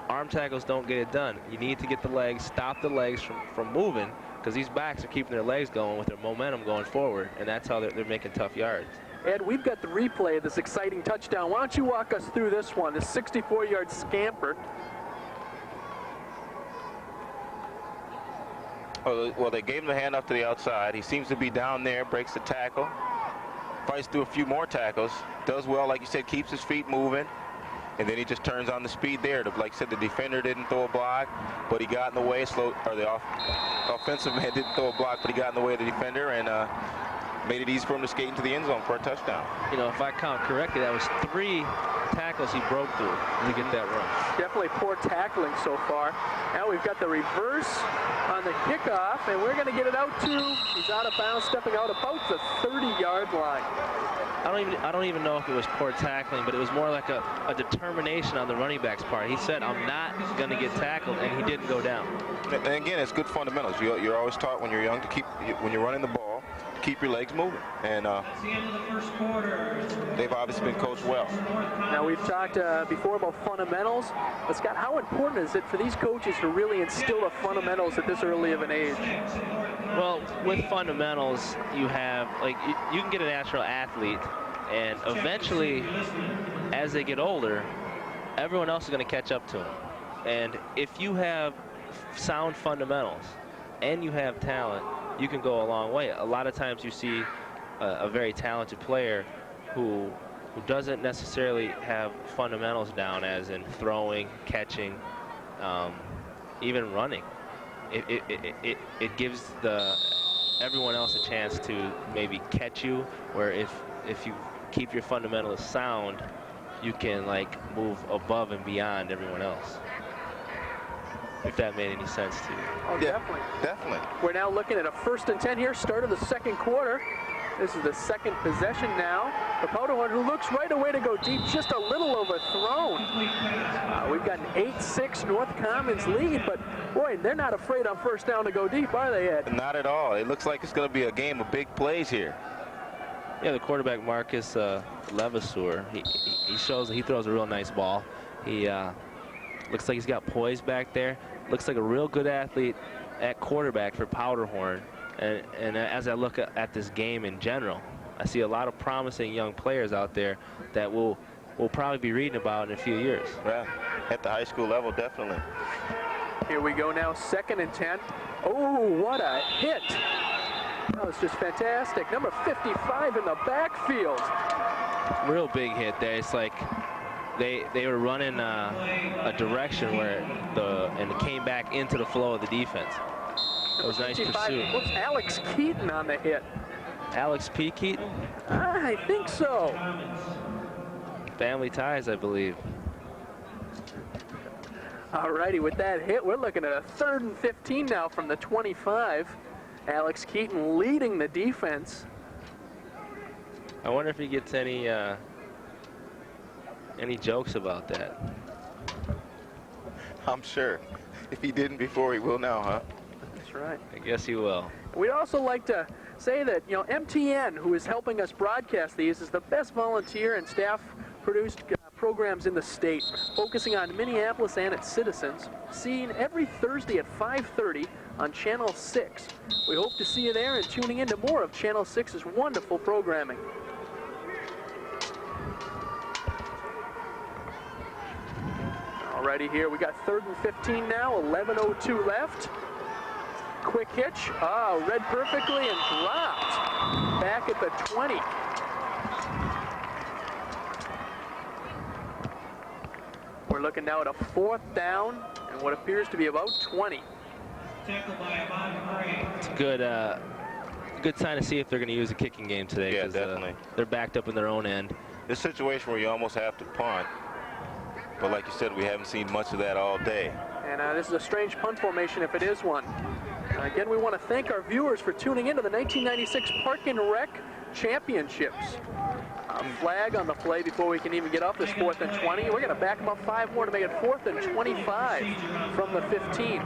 Arm tackles don't get it done. You need to get the legs, stop the legs from moving, because these backs are keeping their legs going with their momentum going forward, and that's how they're making tough yards. Ed, we've got the replay of this exciting touchdown. Why don't you walk us through this one, this 64-yard scamper. Well, they gave him the handoff to the outside. He seems to be down there, breaks the tackle, fights through a few more tackles, does well, like you said, keeps his feet moving, and then he just turns on the speed there. Like I said, the defender didn't throw a block, but he got in the way. The offensive man didn't throw a block, but he got in the way of the defender and made it easy for him to skate into the end zone for a touchdown. You know, if I count correctly, that was 3 tackles he broke through to get that run. Definitely poor tackling so far. Now we've got the reverse on the kickoff, and we're going to get it out to, he's out of bounds, stepping out about the 30-yard line. I don't even know if it was poor tackling, but it was more like a determination on the running back's part. He said, I'm not going to get tackled, and he didn't go down. And again, it's good fundamentals. You're always taught when you're young to keep, when you're running the ball, keep your legs moving. And they've obviously been coached well. Now, we've talked before about fundamentals. But Scott, how important is it for these coaches to really instill the fundamentals at this early of an age? Well, with fundamentals, you have, like, you can get a natural athlete, and eventually, as they get older, everyone else is going to catch up to them. And if you have sound fundamentals and you have talent, you can go a long way. A lot of times you see a very talented player who doesn't necessarily have fundamentals down, as in throwing, catching, even running. It gives the everyone else a chance to maybe catch you, where if you keep your fundamentals sound, you can like move above and beyond everyone else. If that made any sense to you. Oh, Yeah, definitely. definitely. We're now looking at a 1st and 10 here, start of the second quarter. This is the second possession now. The Powderhorn, who looks right away to go deep, just a little overthrown. We've got an 8-6 North Commons lead, but boy, they're not afraid on 1st down to go deep, are they, Ed? Not at all. It looks like it's going to be a game of big plays here. Yeah, the quarterback, Marcus Levasseur, he shows that he throws a real nice ball. He looks like he's got poise back there. Looks like a real good athlete at quarterback for Powderhorn. And as I look at this game in general, I see a lot of promising young players out there that we'll probably be reading about in a few years. Yeah, at the high school level, definitely. Here we go now, 2nd and 10. Oh, what a hit. That was just fantastic. Number 55 in the backfield. Real big hit there. It's like they were running a direction where and it came back into the flow of the defense. It was nice pursuit. What's Alex Keaton on the hit? Alex P. Keaton? I think so. Family ties, I believe. All righty, with that hit, we're looking at a 3rd and 15 now from the 25. Alex Keaton leading the defense. I wonder if he gets any jokes about that. I'm sure. If he didn't before, he will now, huh? That's right. I guess he will. We'd also like to say that, you know, MTN, who is helping us broadcast these, is the best volunteer and staff-produced programs in the state, focusing on Minneapolis and its citizens, seen every Thursday at 5:30 on Channel 6. We hope to see you there and tuning into more of Channel 6's wonderful programming. Alrighty, here we got 3rd and 15 now, 11:02 left. Quick hitch, read perfectly and dropped back at the 20. We're looking now at a 4th down and what appears to be about 20. It's a good sign to see if they're going to use a kicking game today. Yeah, definitely. They're backed up in their own end. This situation where you almost have to punt, but like you said, we haven't seen much of that all day. And this is a strange punt formation if it is one. Again, we want to thank our viewers for tuning into the 1996 Park and Rec Championships. A flag on the play before we can even get off this 4th and 20. We're going to back them up 5 more to make it 4th and 25 from the 15.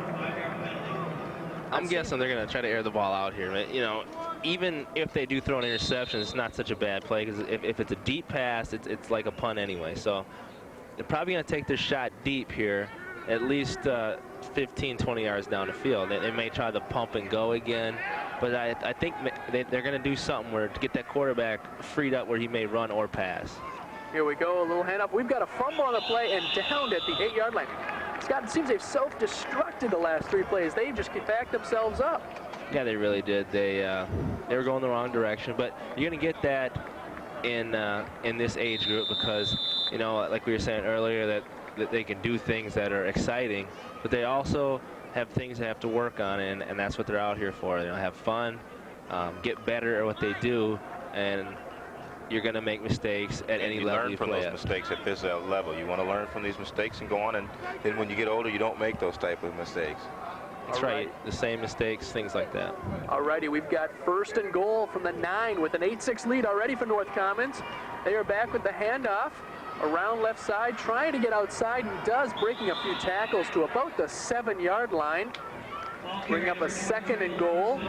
I'm guessing they're going to try to air the ball out here. You know, even if they do throw an interception, it's not such a bad play, because if it's a deep pass, it's like a punt anyway. So they're probably going to take their shot deep here, at least 15, 20 yards down the field. They may try to pump and go again, but I think they're going to do something where to get that quarterback freed up where he may run or pass. Here we go, a little hand up. We've got a fumble on the play and downed at the 8-yard line. Scott, it seems they've self-destructed the last 3 plays. They've just backed themselves up. Yeah, they really did. They were going the wrong direction, but you're going to get that in this age group because, you know, like we were saying earlier, that they can do things that are exciting, but they also have things they have to work on, and that's what they're out here for. You know, have fun, get better at what they do, and you're going to make mistakes at any level you play at. You learn from those mistakes at this level. You want to learn from these mistakes and go on, and then when you get older, you don't make those type of mistakes. That's right. The same mistakes, things like that. All righty, we've got 1st and goal from the 9 with an 8-6 lead already for North Commons. They are back with the handoff around left side, trying to get outside, and does, breaking a few tackles to about the 7-yard line. Bringing up a 2nd and goal.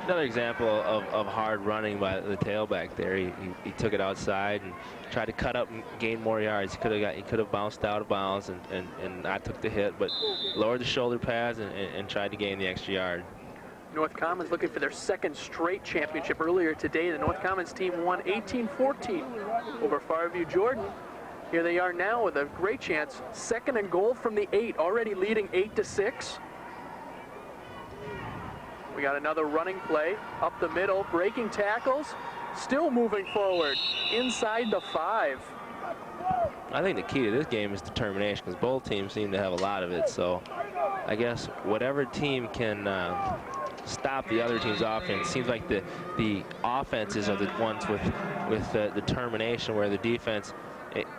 Another example of hard running by the tailback there. He took it outside and tried to cut up and gain more yards. He could have bounced out of bounds and not took the hit, but lowered the shoulder pads and tried to gain the extra yard. North Commons looking for their 2nd straight championship. Earlier today, the North Commons team won 18-14 over Farview Jordan. Here they are now with a great chance. 2nd and goal from the 8, already leading 8-6. We got another running play up the middle, breaking tackles, still moving forward inside the 5. I think the key to this game is determination, because both teams seem to have a lot of it. So I guess whatever team can stop the other team's offense. It seems like the offenses are the ones with the determination, where the defense,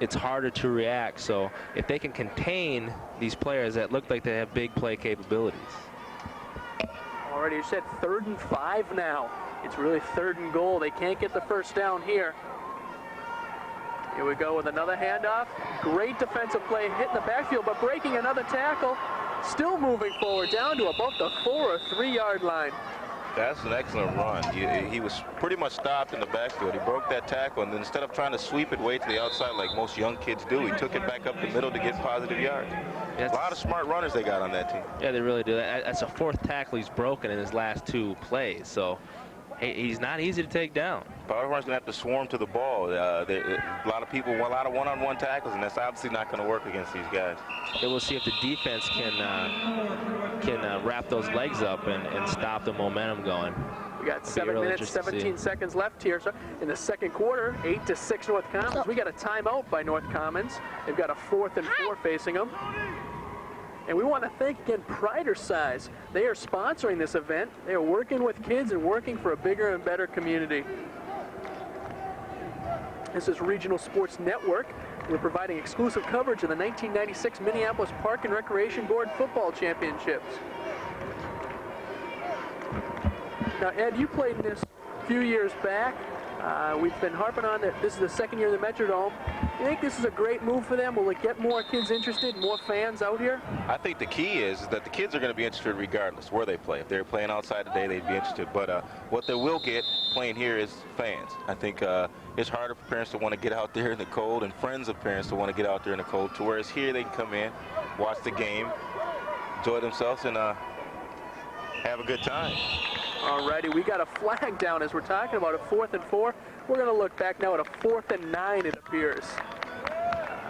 it's harder to react. So if they can contain these players that look like they have big play capabilities. Already, you said 3rd and 5 now. It's really 3rd and goal. They can't get the first down here. Here we go with another handoff. Great defensive play, hitting the backfield, but breaking another tackle. Still moving forward, down to about the 4 or 3 yard line. That's an excellent run. He was pretty much stopped in the backfield. He broke that tackle, and then instead of trying to sweep it way to the outside like most young kids do, he took it back up the middle to get positive yards. A lot of smart runners they got on that team. Yeah, they really do. That's a 4th tackle he's broken in his last 2 plays. So he's not easy to take down. Powderhorn's going to have to swarm to the ball. A lot of people want a lot of one-on-one tackles, and that's obviously not going to work against these guys. And we'll see if the defense can wrap those legs up and stop the momentum going. We got 7 minutes, 17 seconds left here. So in the second quarter, 8-6 North Commons. We got a timeout by North Commons. They've got a 4th and 4 facing them. And we want to thank, again, Prider Size. They are sponsoring this event. They are working with kids and working for a bigger and better community. This is Regional Sports Network. We're providing exclusive coverage of the 1996 Minneapolis Park and Recreation Board Football Championships. Now, Ed, you played in this a few years back. We've been harping on that this is the 2nd year of the Metrodome. You think this is a great move for them? Will it get more kids interested, more fans out here? I think the key is that the kids are going to be interested regardless where they play. If they're playing outside today, they'd be interested. But what they will get playing here is fans. I think it's harder for parents to want to get out there in the cold, and friends of parents to want to get out there in the cold, to whereas here they can come in, watch the game, enjoy themselves, and have a good time. Alrighty, we got a flag down as we're talking about a 4th and 4. We're going to look back now at a 4th and 9, it appears.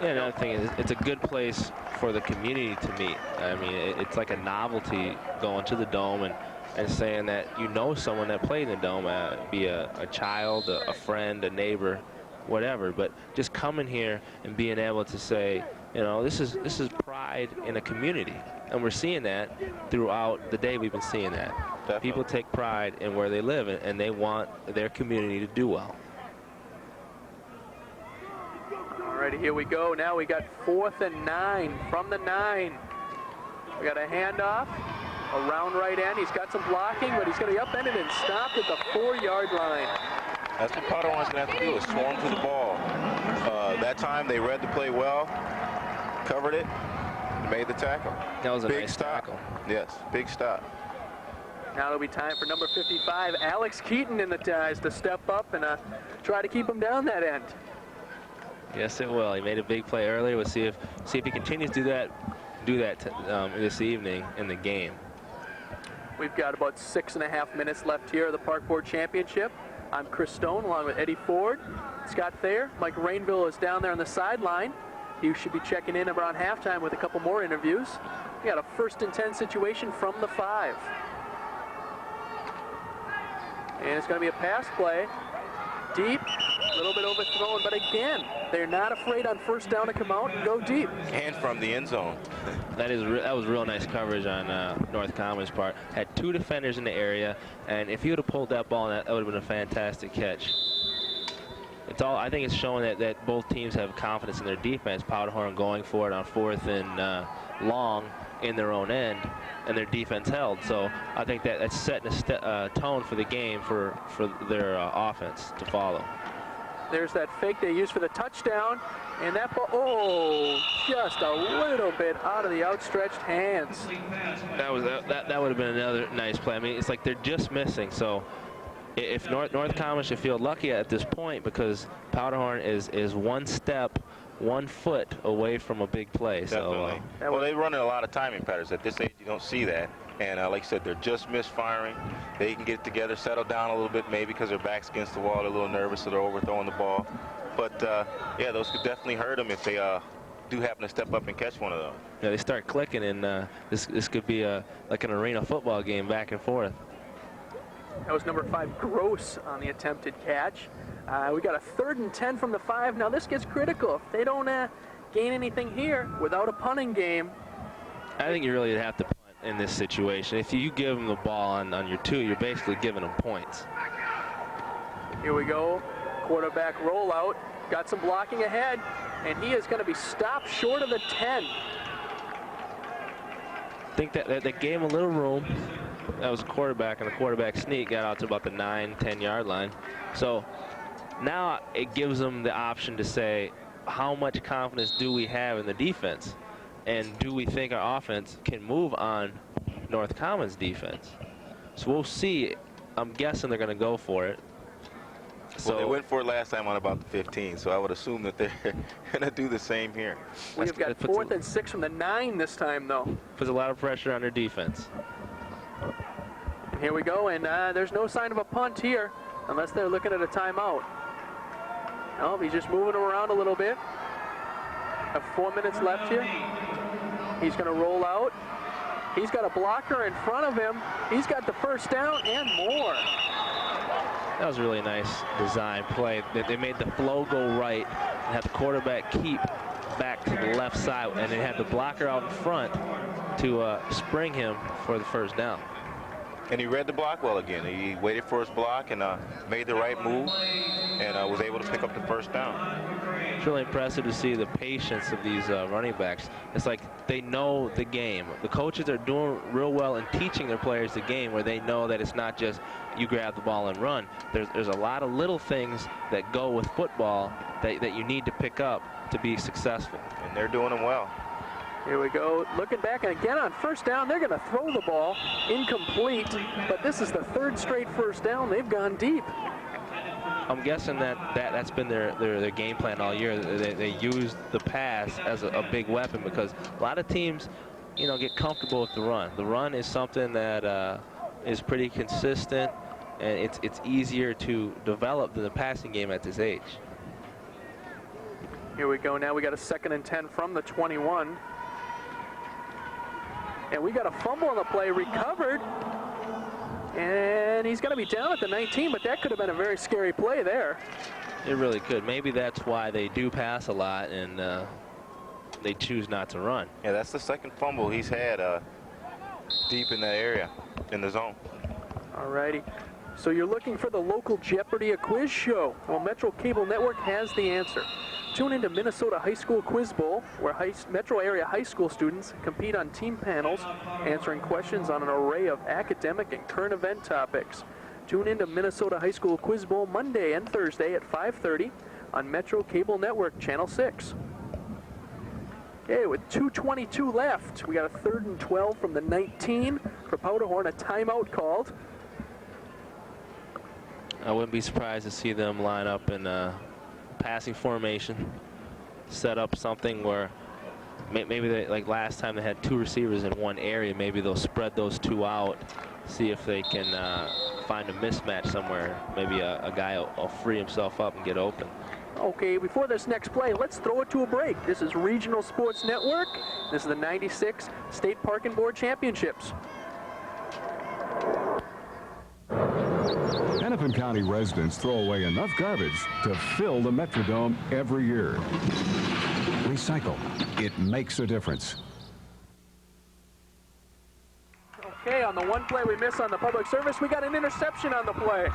Yeah, another thing is it's a good place for the community to meet. I mean, it's like a novelty going to the Dome and saying that you know someone that played in the Dome, be a child, a friend, a neighbor, whatever. But just coming here and being able to say, you know, this is pride in a community. And we're seeing that throughout the day. We've been seeing that. Definitely. People take pride in where they live, and they want their community to do well. Alrighty, here we go. Now we got 4th and 9 from the 9. We got a handoff around right end. He's got some blocking, but he's going to be upended and stopped at the 4 yard line. That's what Powderhorn's going to have to do, is swarm to the ball. That time they read the play well, covered it, and made the tackle. That was a big nice stop. tackle. Yes, big stop. Now it'll be time for number 55, Alex Keaton, in the ties to step up and try to keep him down that end. Yes, it will. He made a big play earlier. We'll see if he continues to do that this evening in the game. We've got about 6.5 minutes left here of the Park Board Championship. I'm Chris Stone along with Eddie Ford, Scott Thayer. Mike Rainville is down there on the sideline. He should be checking in around halftime with a couple more interviews. We got a 1st and 10 situation from the 5. And it's going to be a pass play. Deep, a little bit overthrown, but again, they're not afraid on 1st down to come out and go deep. And from the end zone. That was real nice coverage on North Commons' part. Had 2 defenders in the area, and if he would have pulled that ball, that would have been a fantastic catch. I think it's showing that both teams have confidence in their defense. Powderhorn going for it on 4th and long in their own end, and their defense held. So I think that's setting a tone for the game for their offense to follow. There's that fake they used for the touchdown, and that ball, just a little bit out of the outstretched hands. That would have been another nice play. I mean, it's like they're just missing. So if North Commons should feel lucky at this point, because Powderhorn is 1 step, 1 foot away from a big play. Definitely. So, well, they're running a lot of timing patterns. At this age, you don't see that. And like I said, they're just misfiring. They can get together, settle down a little bit, maybe because their back's against the wall. They're a little nervous, so they're overthrowing the ball. But, yeah, those could definitely hurt them if they do happen to step up and catch one of those. Yeah, they start clicking, and this could be like an arena football game back and forth. That was number 5, Gross, on the attempted catch. We got a 3rd and 10 from the 5. Now this gets critical. If they don't gain anything here without a punting game. I think you really have to punt. in this situation. If you give them the ball on your 2, you're basically giving them points. Here we go. Quarterback rollout. Got some blocking ahead, and he is going to be stopped short of the 10. I think that gave him a little room. That was a quarterback, and the quarterback sneak got out to about the 9-10 yard line. So now it gives them the option to say, how much confidence do we have in the defense? And do we think our offense can move on North Commons defense? So we'll see. I'm guessing they're going to go for it. Well, they went for it last time on about the 15, so I would assume that they're going to do the same here. We've got 4th and 6 from the 9 this time, though. Puts a lot of pressure on their defense. And here we go, and there's no sign of a punt here, unless they're looking at a timeout. Oh, he's just moving him around a little bit. Have 4 minutes left here. He's going to roll out. He's got a blocker in front of him. He's got the first down and more. That was a really nice design play. They made the flow go right and had the quarterback keep back to the left side, and they had the blocker out in front to spring him for the first down. And he read the block well again. He waited for his block and made the right move and was able to pick up the first down. It's really impressive to see the patience of these running backs. It's like they know the game. The coaches are doing real well in teaching their players the game, where they know that it's not just you grab the ball and run. There's a lot of little things that go with football that you need to pick up to be successful. And they're doing them well. Here we go, looking back, and again on first down, they're going to throw the ball incomplete, but this is the 3rd straight first down. They've gone deep. I'm guessing that's been their game plan all year. They use the pass as a big weapon, because a lot of teams, get comfortable with the run. The run is something that is pretty consistent, and it's easier to develop than the passing game at this age. Here we go. Now we got a 2nd and 10 from the 21. And we got a fumble on the play, recovered. And he's going to be down at the 19, but that could have been a very scary play there. It really could. Maybe that's why they do pass a lot and they choose not to run. Yeah, that's the 2nd fumble he's had deep in that area, in the zone. All righty. So you're looking for the local Jeopardy! A quiz show. Well, Metro Cable Network has the answer. Tune into Minnesota High School Quiz Bowl, where Metro area high school students compete on team panels, answering questions on an array of academic and current event topics. Tune into Minnesota High School Quiz Bowl Monday and Thursday at 5:30 on Metro Cable Network, Channel 6. Okay, with 2:22 left, we got a 3rd and 12 from the 19 for Powderhorn, a timeout called. I wouldn't be surprised to see them line up in passing formation, set up something where maybe they, like last time they had 2 receivers in one area, maybe they'll spread those 2 out, see if they can find a mismatch somewhere. Maybe a guy will free himself up and get open. Okay, before this next play, let's throw it to a break. This is Regional Sports Network. This is the 96 State Parking Board Championships. Hennepin County residents throw away enough garbage to fill the Metrodome every year. Recycle. It makes a difference. Okay, on the one play we missed on the public service, we got an interception on the play.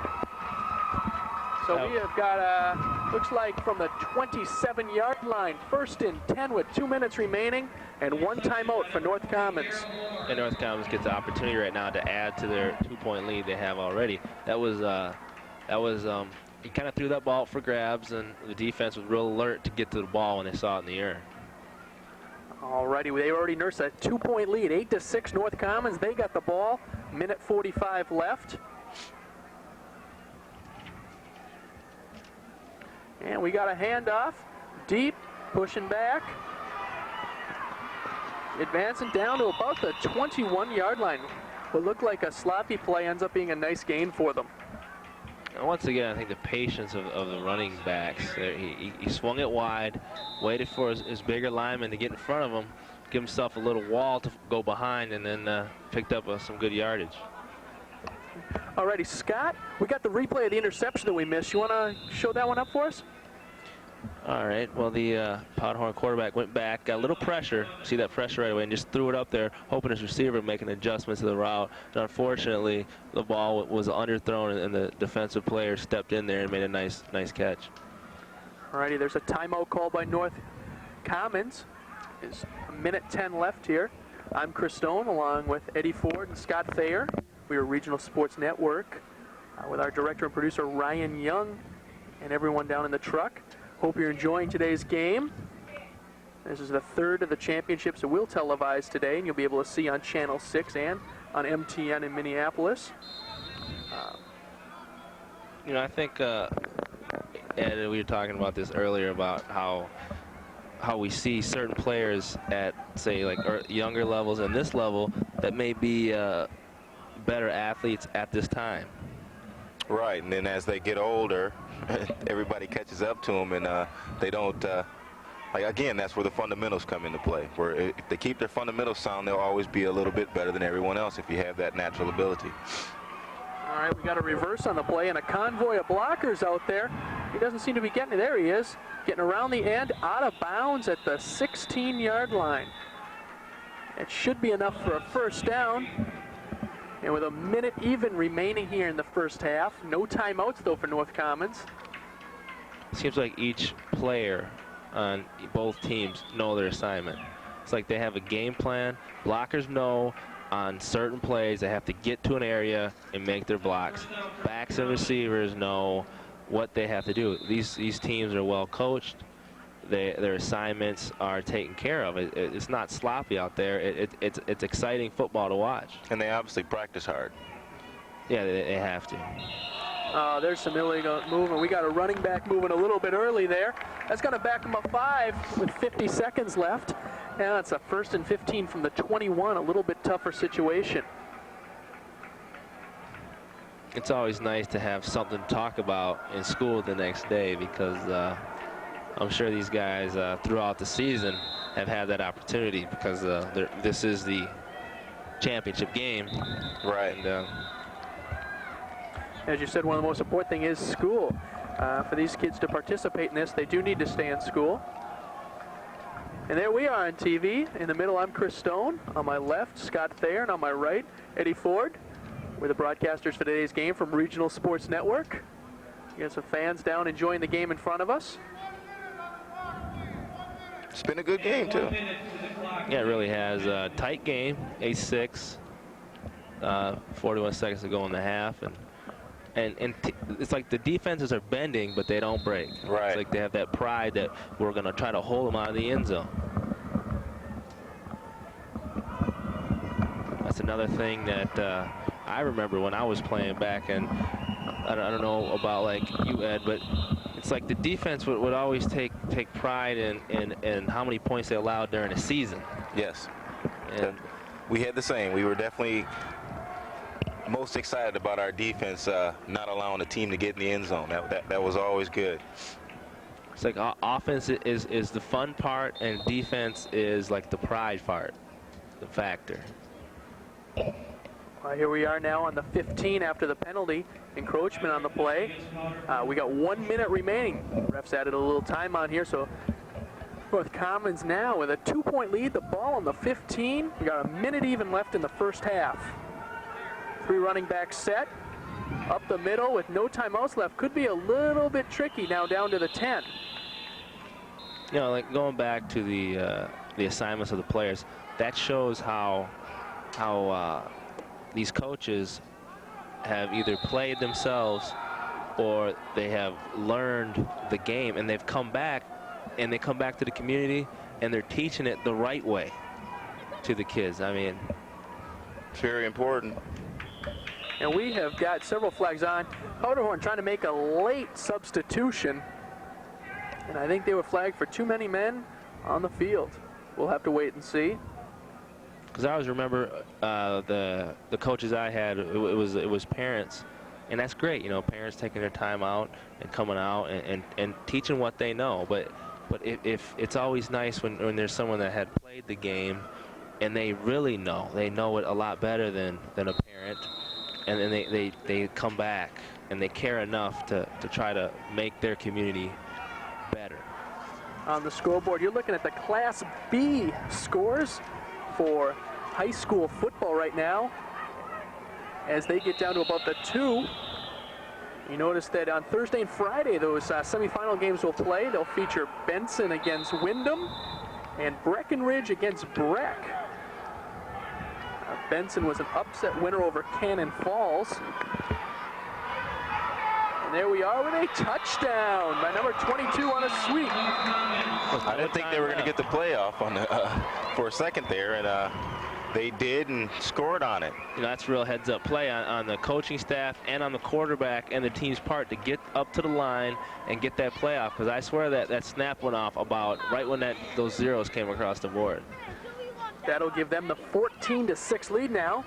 So we have got, looks like from the 27-yard line, 1st and 10 with 2 minutes remaining, and 1 timeout for North Commons. And North Commons gets the opportunity right now to add to their 2-point lead they have already. That was he kind of threw that ball out for grabs, and the defense was real alert to get to the ball when they saw it in the air. Alrighty, they already nursed a 2-point lead, 8-6 North Commons. They got the ball, minute 45 left. And we got a handoff, deep, pushing back. Advancing down to about the 21-yard line. What looked like a sloppy play ends up being a nice gain for them. And once again, I think the patience of the running backs. He swung it wide, waited for his bigger lineman to get in front of him, give himself a little wall to go behind, and then picked up some good yardage. Alrighty, Scott, we got the replay of the interception that we missed. You want to show that one up for us? All right, well, the Powderhorn quarterback went back, got a little pressure, see that pressure right away, and just threw it up there, hoping his receiver would make an adjustment to the route. And unfortunately, the ball was underthrown, and the defensive player stepped in there and made a nice catch. All righty, there's a timeout called by North Commons. There's a minute 10 left here. I'm Chris Stone, along with Eddie Ford and Scott Thayer. We are Regional Sports Network with our director and producer, Ryan Young, and everyone down in the truck. Hope you're enjoying today's game. This is the third of the championships that we'll televise today, and you'll be able to see on Channel 6 and on MTN in Minneapolis. You know, I think, Ed, we were talking about this earlier about how we see certain players at, say, like younger levels and this level that may be better athletes at this time. Right, and then as they get older, everybody catches up to them, and they don't, like, again, that's where the fundamentals come into play. Where if they keep their fundamentals sound, they'll always be a little bit better than everyone else if you have that natural ability. All right, we got a reverse on the play and a convoy of blockers out there. He doesn't seem to be getting it. There he is, getting around the end, out of bounds at the 16-yard line. It should be enough for a first down. And with a minute even remaining here in the first half, no timeouts though for North Commons. Seems like each player on both teams know their assignment. It's like they have a game plan. Blockers know on certain plays they have to get to an area and make their blocks. Backs and receivers know what they have to do. These teams are well coached. Their assignments are taken care of. It's not sloppy out there. It's exciting football to watch. And they obviously practice hard. Yeah, they have to. There's some illegal movement. We got a running back moving a little bit early there. That's going to back him up 5 with 50 seconds left. Now it's a 1st and 15 from the 21. A little bit tougher situation. It's always nice to have something to talk about in school the next day because I'm sure these guys throughout the season have had that opportunity because this is the championship game. Right. And, as you said, one of the most important thing is school. For these kids to participate in this, they do need to stay in school. And there we are on TV. In the middle, I'm Chris Stone. On my left, Scott Thayer, and on my right, Eddie Ford. We're the broadcasters for today's game from Regional Sports Network. You got some fans down enjoying the game in front of us. It's been a good game, too. Yeah, it really has. A tight game, 8-6, 41 seconds to go in the half. And it's like the defenses are bending, but they don't break. Right. It's like they have that pride that we're going to try to hold them out of the end zone. That's another thing that I remember when I was playing back, and I don't know about like you, Ed, but it's like the defense would always take pride in how many points they allowed during a season. Yes. And we had the same. We were definitely most excited about our defense not allowing the team to get in the end zone. That was always good. It's like offense is the fun part, and defense is like the pride part, the factor. Here we are now on the 15 after the penalty. Encroachment on the play. We got 1 minute remaining. Refs added a little time on here, so North Commons now with a 2-point lead. The ball on the 15. We got a minute even left in the first half. 3 running backs set. Up the middle with no timeouts left. Could be a little bit tricky now down to the 10. You know, like going back to the assignments of the players, that shows how these coaches have either played themselves or they have learned the game, and they've come back and they come back to the community and they're teaching it the right way to the kids. I mean, it's very important. And we have got several flags on. Powderhorn trying to make a late substitution, and I think they were flagged for too many men on the field. We'll have to wait and see. Because I always remember the coaches I had, it was parents, and that's great, you know, parents taking their time out and coming out and teaching what they know. But if it's always nice when there's someone that had played the game and they really know, they know it a lot better than a parent, and then they come back and they care enough to try to make their community better. on the scoreboard. You're looking at the Class B scores for high school football right now as they get down to about the 2. You notice that on Thursday and Friday, those semifinal games will play. They'll feature Benson against Windham and Breckenridge against Breck. Benson was an upset winner over Cannon Falls. And there we are with a touchdown by number 22 on a sweep. I didn't think they were going to get the playoff on the, for a second there, and they did and scored on it. You know, that's real heads-up play on the coaching staff and on the quarterback and the team's part to get up to the line and get that playoff. Because I swear that snap went off about right when those zeros came across the board. That'll give them the 14-6 lead now,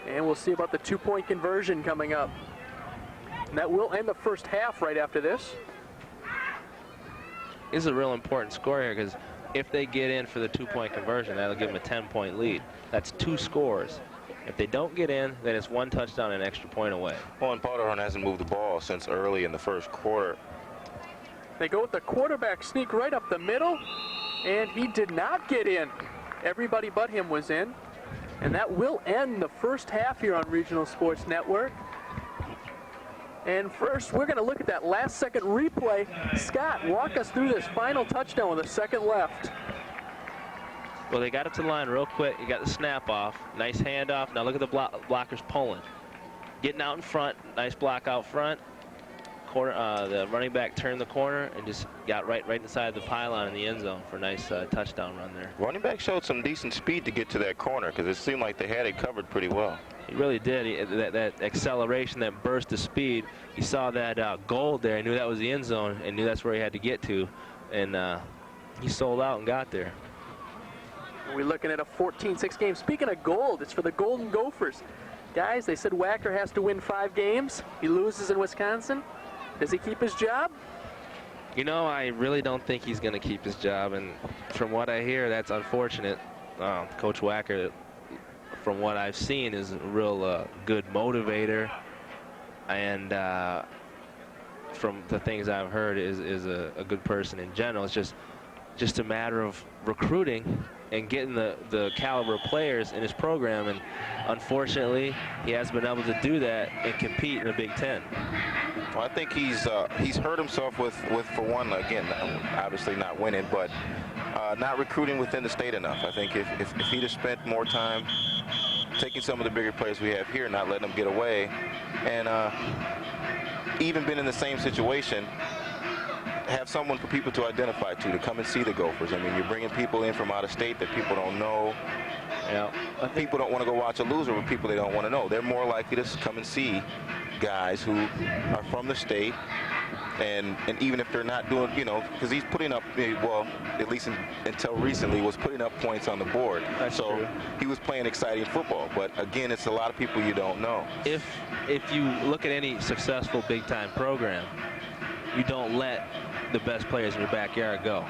and we'll see about the 2-point conversion coming up. And that will end the first half right after this. This is a real important score here because if they get in for the 2-point conversion, that'll give them a 10-point lead. That's 2 scores. If they don't get in, then it's 1 touchdown and an extra point away. Well, and Powderhorn hasn't moved the ball since early in the first quarter. They go with the quarterback sneak right up the middle, and he did not get in. Everybody but him was in. And that will end the first half here on Regional Sports Network. And first, we're going to look at that last-second replay. Scott, walk us through this final touchdown with a second left. Well, they got it to the line real quick. You got the snap off. Nice handoff. Now look at the blockers pulling. Getting out in front. Nice block out front. The running back turned the corner and just got right inside the pylon in the end zone for a nice touchdown run there. Running back showed some decent speed to get to that corner because it seemed like they had it covered pretty well. He really did. That acceleration, that burst of speed. He saw that gold there. He knew that was the end zone and knew that's where he had to get to. And he sold out and got there. We're looking at a 14-6 game. Speaking of gold, it's for the Golden Gophers. Guys, they said Wacker has to win 5 games. He loses in Wisconsin. Does he keep his job? You know, I really don't think he's going to keep his job. And from what I hear, that's unfortunate. Coach Wacker, from what I've seen, is a real good motivator. And from the things I've heard, is a good person in general. It's just a matter of recruiting and getting the caliber of players in his program, and unfortunately he has been able to do that and compete in the Big Ten. Well, I think he's hurt himself with for one, again, obviously not winning, but not recruiting within the state enough. I think if he'd have spent more time taking some of the bigger players we have here, not letting them get away, and even been in the same situation, have someone for people to identify to come and see the Gophers. I mean, you're bringing people in from out of state that people don't know. Yeah. People don't want to go watch a loser with people they don't want to know. They're more likely to come and see guys who are from the state, and even if they're not doing, you know, because he's putting up, well, at least until recently, was putting up points on the board. That's true. He was playing exciting football. But again, it's a lot of people you don't know. If you look at any successful big-time program, you don't let the best players in your backyard go.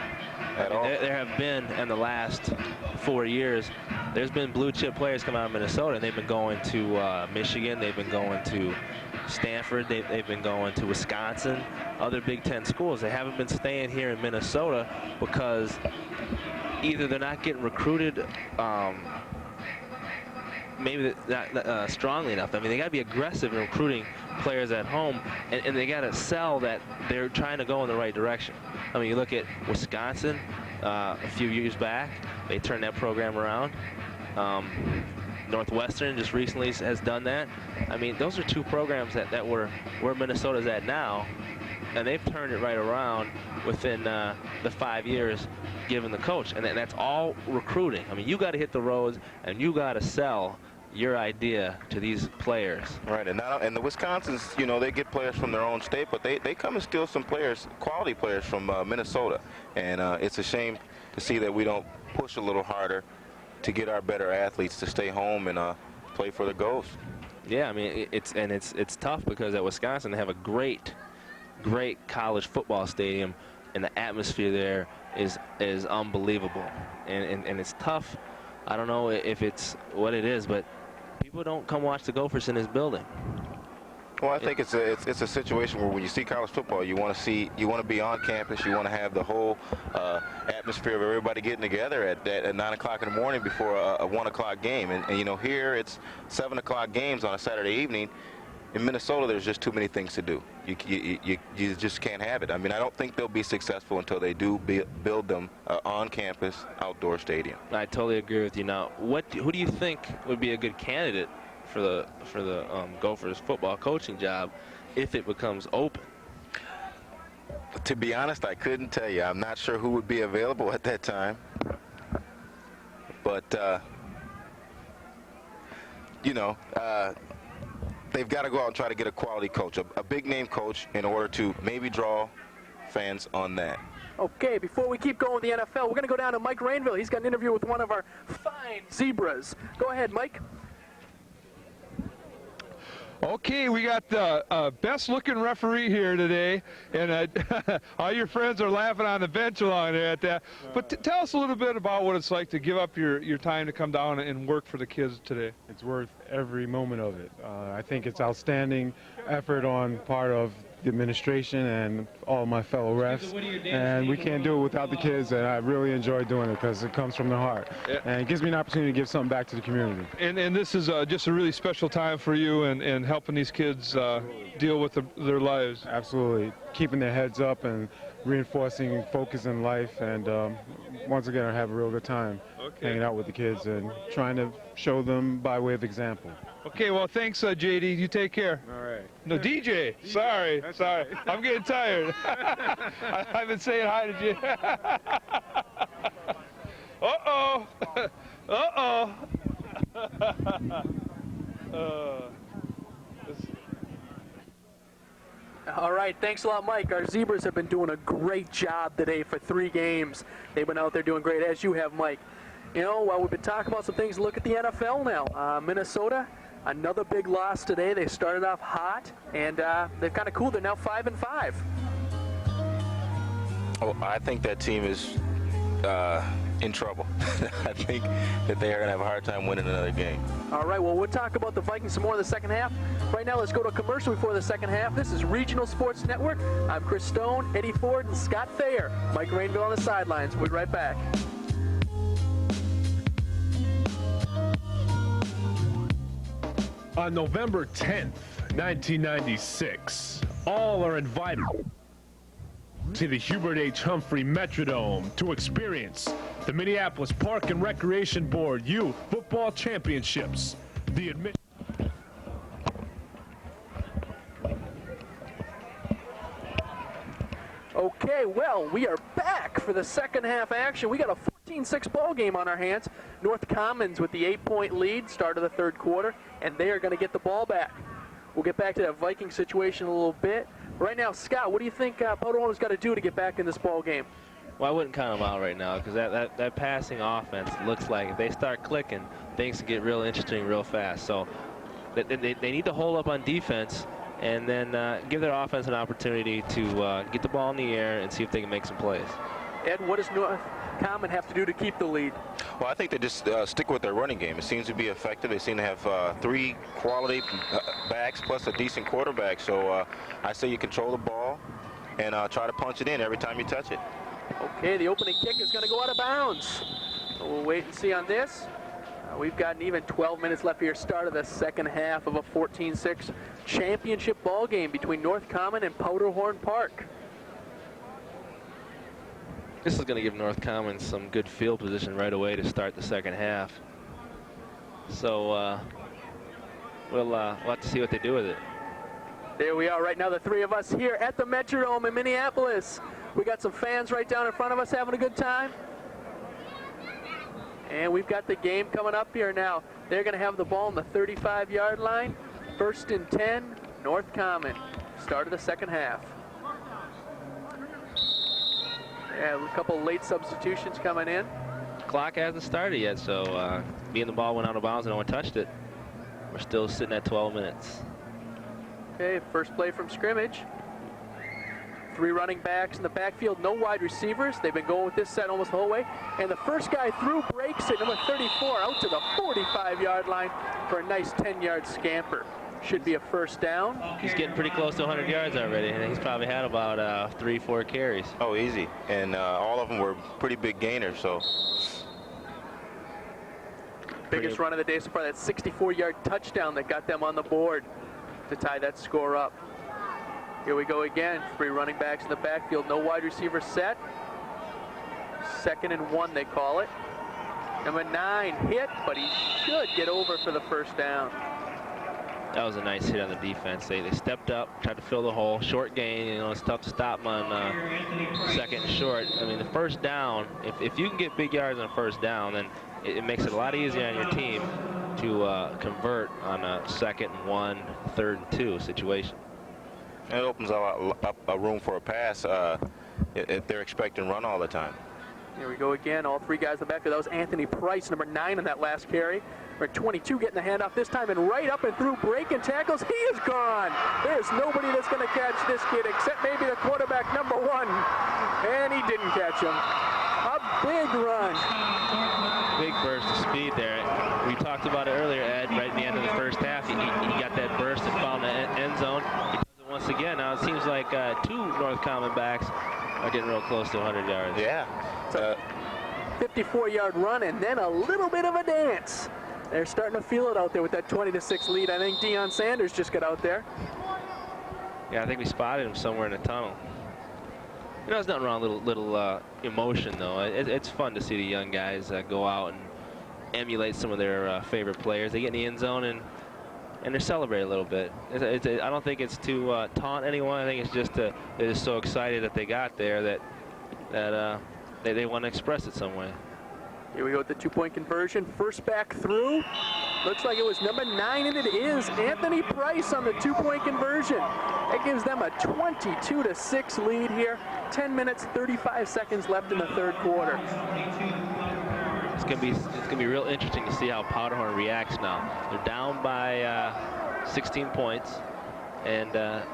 There have been, in the last 4 years, there's been blue chip players come out of Minnesota, and they've been going to Michigan, they've been going to Stanford, they've been going to Wisconsin, other Big Ten schools. They haven't been staying here in Minnesota because either they're not getting recruited maybe not strongly enough. I mean, they got to be aggressive in recruiting players at home, and they got to sell that they're trying to go in the right direction. I mean, you look at Wisconsin a few years back, they turned that program around. Northwestern just recently has done that. I mean, those are 2 programs that were where Minnesota's at now, and they've turned it right around within the 5 years given the coach, and that's all recruiting. I mean, you got to hit the roads, and you got to sell your idea to these players. Right, and the Wisconsins, you know, they get players from their own state, but they come and steal some players, quality players from Minnesota, and it's a shame to see that we don't push a little harder to get our better athletes to stay home and play for the Ghosts. Yeah, I mean, it's tough because at Wisconsin they have a great college football stadium, and the atmosphere there is unbelievable, and it's tough. I don't know if it's what it is, but people don't come watch the Gophers in this building. Well, I think it's a situation where when you see college football, you want to be on campus, you want to have the whole atmosphere of everybody getting together at 9 o'clock in the morning before a 1 o'clock game, and you know, here it's 7 o'clock games on a Saturday evening. In Minnesota, there's just too many things to do. You just can't have it. I mean, I don't think they'll be successful until they do build them on-campus outdoor stadium. I totally agree with you. Now, who do you think would be a good candidate for the Gophers football coaching job if it becomes open? To be honest, I couldn't tell you. I'm not sure who would be available at that time. But you know, they've got to go out and try to get a quality coach, a big-name coach, in order to maybe draw fans on that. Okay, before we keep going with the NFL, we're going to go down to Mike Rainville. He's got an interview with one of our fine Zebras. Go ahead, Mike. Okay, we got the best-looking referee here today, and all your friends are laughing on the bench along there at that. But tell us a little bit about what it's like to give up your time to come down and work for the kids today. It's worth every moment of it. I think it's outstanding effort on part of the administration and all my fellow refs, and we can't do it without the kids, and I really enjoy doing it because it comes from the heart, and it gives me an opportunity to give something back to the community. And this is just a really special time for you and helping these kids deal with their lives. Absolutely. Keeping their heads up and reinforcing focus in life, and once again, I have a real good time hanging out with the kids and trying to show them by way of example. Okay, well, thanks, JD. You take care. All right. No, DJ. Sorry. I'm getting tired. I've been saying hi to you. Uh-oh. Uh-oh. All right, thanks a lot, Mike. Our Zebras have been doing a great job today for 3 games. They've been out there doing great, as you have, Mike. You know, while we've been talking about some things, look at the NFL now. Minnesota, another big loss today. They started off hot, and they're kind of cool. They're now 5-5. Oh, I think that team is in trouble. I think that they are going to have a hard time winning another game. All right, well, we'll talk about the Vikings some more in the second half. Right now, let's go to a commercial before the second half. This is Regional Sports Network. I'm Chris Stone, Eddie Ford, and Scott Thayer. Mike Rainville on the sidelines. We'll be right back. On November 10th, 1996, all are invited to the Hubert H. Humphrey Metrodome to experience the Minneapolis Park and Recreation Board Youth Football Championships. The admission. Okay, well, we are back for the second half action. We got a 14-6 ball game on our hands. North Commons with the 8-point lead, start of the third quarter, and they are going to get the ball back. We'll get back to that Viking situation in a little bit. Right now, Scott, what do you think Powderhorn's got to do to get back in this ball game? Well, I wouldn't count them out right now because that passing offense looks like if they start clicking, things can get real interesting real fast. So they need to hold up on defense and then give their offense an opportunity to get the ball in the air and see if they can make some plays. Ed, what does North Common have to do to keep the lead? Well, I think they just stick with their running game. It seems to be effective. They seem to have 3 quality backs plus a decent quarterback. So I say you control the ball and try to punch it in every time you touch it. Okay, the opening kick is going to go out of bounds. So we'll wait and see on this. We've got an even 12 minutes left here, start of the second half of a 14-6 championship ball game between North Common and Powderhorn Park. This is going to give North Common some good field position right away to start the second half. So we'll have to see what they do with it. There we are right now, the 3 of us here at the Metrodome in Minneapolis. We got some fans right down in front of us having a good time. And we've got the game coming up here now. They're going to have the ball on the 35-yard line. 1st and 10, North Common. Start of the second half. Yeah, a couple late substitutions coming in. Clock hasn't started yet, so being the ball went out of bounds and no one touched it, we're still sitting at 12 minutes. Okay, first play from scrimmage. 3 running backs in the backfield, no wide receivers. They've been going with this set almost the whole way. And the first guy through breaks it, number 34, out to the 45-yard line for a nice 10-yard scamper. Should be a first down. He's getting pretty close to 100 yards already, and he's probably had about 3-4 carries. Oh, easy. And all of them were pretty big gainers, so. Biggest run of the day so far, that 64-yard touchdown that got them on the board to tie that score up. Here we go again. 3 running backs in the backfield. No wide receiver set. 2nd and 1, they call it. Number 9 hit, but he should get over for the first down. That was a nice hit on the defense. They stepped up, tried to fill the hole. Short gain, you know, it's tough to stop them on 2nd and short. I mean, the first down, if you can get big yards on first down, then it makes it a lot easier on your team to convert on a 2nd and 1, 3rd and 2 situation. And it opens up a room for a pass if they're expecting run all the time. Here we go again. All 3 guys in the back. That was Anthony Price, number 9 on that last carry. Number 22 getting the handoff this time, and right up and through breaking tackles. He is gone. There's nobody that's going to catch this kid except maybe the quarterback, number 1. And he didn't catch him. A big run. Big burst of speed there. We talked about it earlier, Ed, right in the end of the first half. He got that burst and found the end zone. He does it once again. Now it seems like 2 North Common backs are getting real close to 100 yards. Yeah. 54-yard run and then a little bit of a dance. They're starting to feel it out there with that 20-6 lead. I think Deion Sanders just got out there. Yeah, I think we spotted him somewhere in the tunnel. You know, there's nothing wrong with little emotion, though. It's fun to see the young guys go out and emulate some of their favorite players. They get in the end zone and they celebrate a little bit. I don't think it's to taunt anyone. I think it's just they're just so excited that they got there that they want to express it some way. Here we go with the 2-point conversion. First back through. Looks like it was number 9, and it is Anthony Price on the 2-point conversion. It gives them a 22-6 lead here. 10 minutes, 35 seconds left in the 3rd quarter. It's gonna be real interesting to see how Powderhorn reacts now. They're down by 16 points, and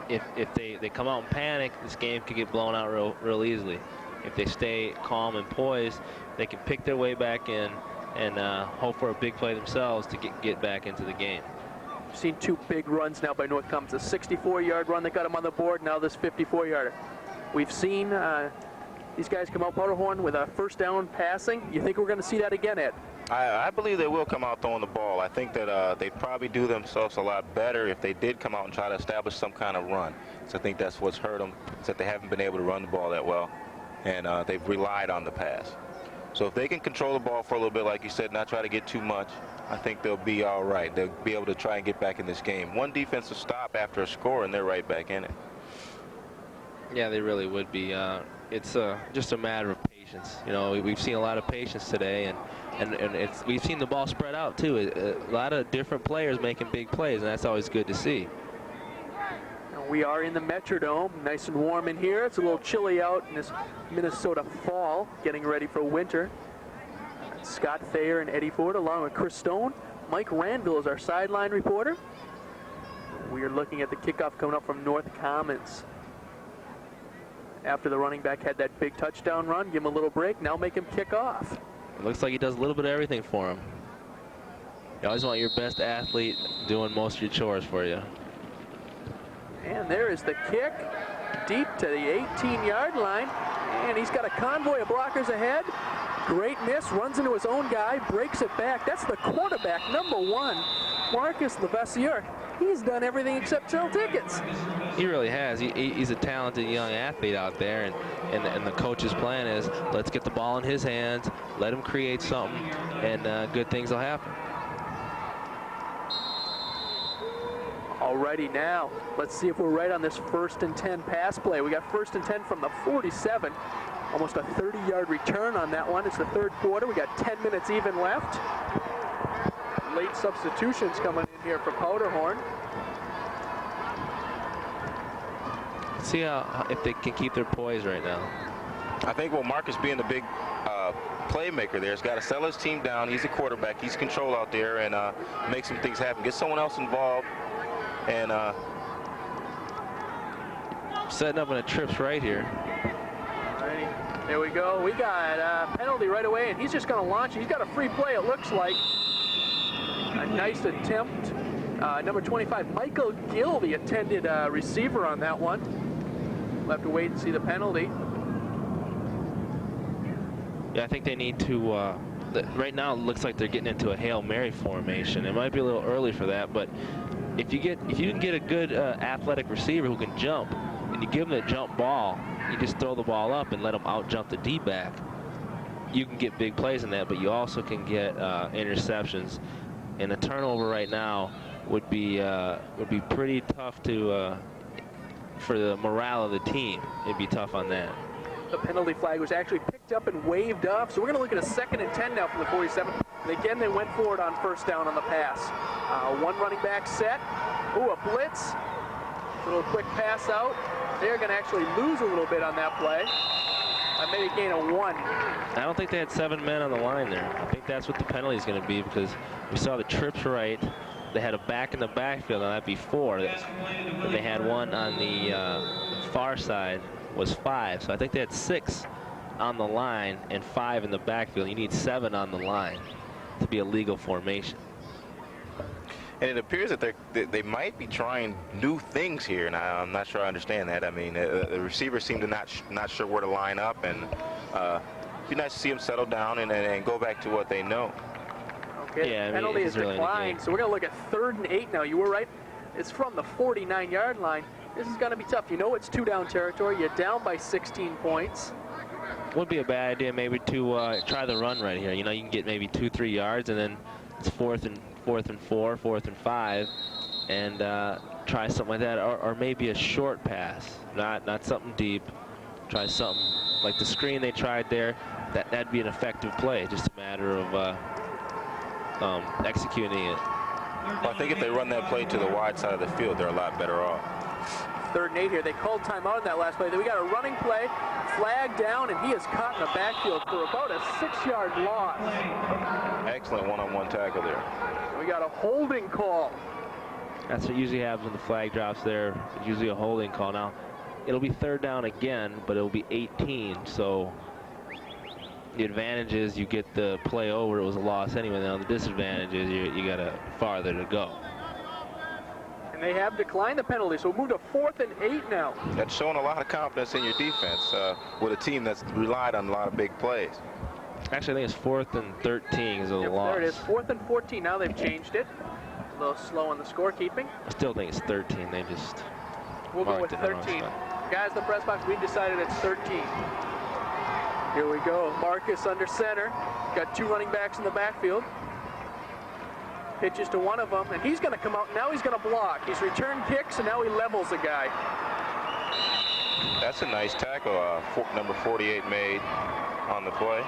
if they come out and panic, this game could get blown out real easily. If they stay calm and poised, they can pick their way back in and hope for a big play themselves to get back into the game. We've seen 2 big runs now by North Commons. A 64-yard run that got them on the board, now this 54-yarder. We've seen these guys come out Powderhorn with a first down passing. You think we're going to see that again, Ed? I believe they will come out throwing the ball. I think that they'd probably do themselves a lot better if they did come out and try to establish some kind of run. So I think that's what's hurt them, is that they haven't been able to run the ball that well, and they've relied on the pass. So if they can control the ball for a little bit, like you said, not try to get too much, I think they'll be all right. They'll be able to try and get back in this game. One defensive stop after a score, and they're right back in it. Yeah, they really would be. It's just a matter of patience. You know, we've seen a lot of patience today, and we've seen the ball spread out too. A lot of different players making big plays, and that's always good to see. We are in the Metrodome, nice and warm in here. It's a little chilly out in this Minnesota fall, getting ready for winter. Scott Thayer and Eddie Ford along with Chris Stone. Mike Rainville is our sideline reporter. We are looking at the kickoff coming up from North Commons. After the running back had that big touchdown run, give him a little break, now make him kick off. It looks like he does a little bit of everything for him. You always want your best athlete doing most of your chores for you. And there is the kick, deep to the 18-yard line. And he's got a convoy of blockers ahead. Great miss, runs into his own guy, breaks it back. That's the quarterback, number 1, Marcus Levasseur. He's done everything except sell tickets. He really has. He's a talented young athlete out there, and the coach's plan is let's get the ball in his hands, let him create something, and good things will happen. Alrighty, now let's see if we're right on this 1st and 10 pass play. We got 1st and 10 from the 47. Almost a 30-yard return on that one. It's the 3rd quarter. We got 10 minutes even left. Late substitutions coming in here for Powderhorn. See if they can keep their poise right now. I think Marcus being the big playmaker there has got to settle his team down. He's a quarterback. He's control out there and make some things happen. Get someone else involved. And setting up on a trips right here. Alrighty, there we go. We got a penalty right away, and he's just going to launch. He's got a free play, it looks like. A nice attempt Number 25, Michael Gill, the attended receiver on that one. We'll have to wait and see the penalty. Yeah, I think they need to, right now it looks like they're getting into a Hail Mary formation. It might be a little early for that, but if you can get a good athletic receiver who can jump, and you give him a jump ball, you just throw the ball up and let him out jump the D-back, you can get big plays in that, but you also can get interceptions. And a turnover right now would be pretty tough to for the morale of the team. It'd be tough on that. The penalty flag was actually picked up and waved off, so we're going to look at a 2nd and 10 now from the 47. And again, they went forward on first down on the pass. One running back set. Ooh, a blitz. A little quick pass out. They're going to actually lose a little bit on that play. Maybe gain a 1. I don't think they had 7 men on the line there. I think that's what the penalty is going to be, because we saw the trips right. They had a back in the backfield, and that'd be 4. And they had one on the far side was 5. So I think they had 6 on the line and 5 in the backfield. You need 7 on the line to be a legal formation. And it appears that they might be trying new things here, and I'm not sure I understand that. I mean, the receivers seem to not sure where to line up, and it'd be nice to see them settle down and go back to what they know. Okay, yeah, the penalty is declined, so we're going to look at 3rd and 8 now. You were right. It's from the 49-yard line. This is going to be tough. You know it's 2-down territory. You're down by 16 points. Would be a bad idea maybe to try the run right here. You know, you can get maybe 2-3 yards, and then it's 4th and 4, 4th and 5, and try something like that, or maybe a short pass, not something deep. Try something like the screen they tried there. That'd be an effective play. Just a matter of executing it. Well, I think if they run that play to the wide side of the field, they're a lot better off. 3rd and 8 here. They called timeout on that last play. Then we got a running play, flag down, and he is caught in the backfield for about a 6-yard loss. Excellent one-on-one tackle there. We got a holding call. That's what usually happens when the flag drops there. It's usually a holding call. Now, it'll be 3rd down again, but it'll be 18. So the advantage is you get the play over. It was a loss anyway. Now the disadvantage is you got farther to go. And they have declined the penalty, so we'll move to 4th and 8 now. That's showing a lot of confidence in your defense with a team that's relied on a lot of big plays. Actually, I think it's 4th and 13 is a loss. There it is, 4th and 14. Now they've changed it. A little slow on the scorekeeping. I still think it's 13. They just We'll go with 13. Guys, the press box, we've decided it's 13. Here we go. Marcus under center. Got 2 running backs in the backfield. Pitches to one of them, and he's going to come out. Now he's going to block. He's returned kicks, and now he levels a guy. That's a nice tackle number 48 made on the play.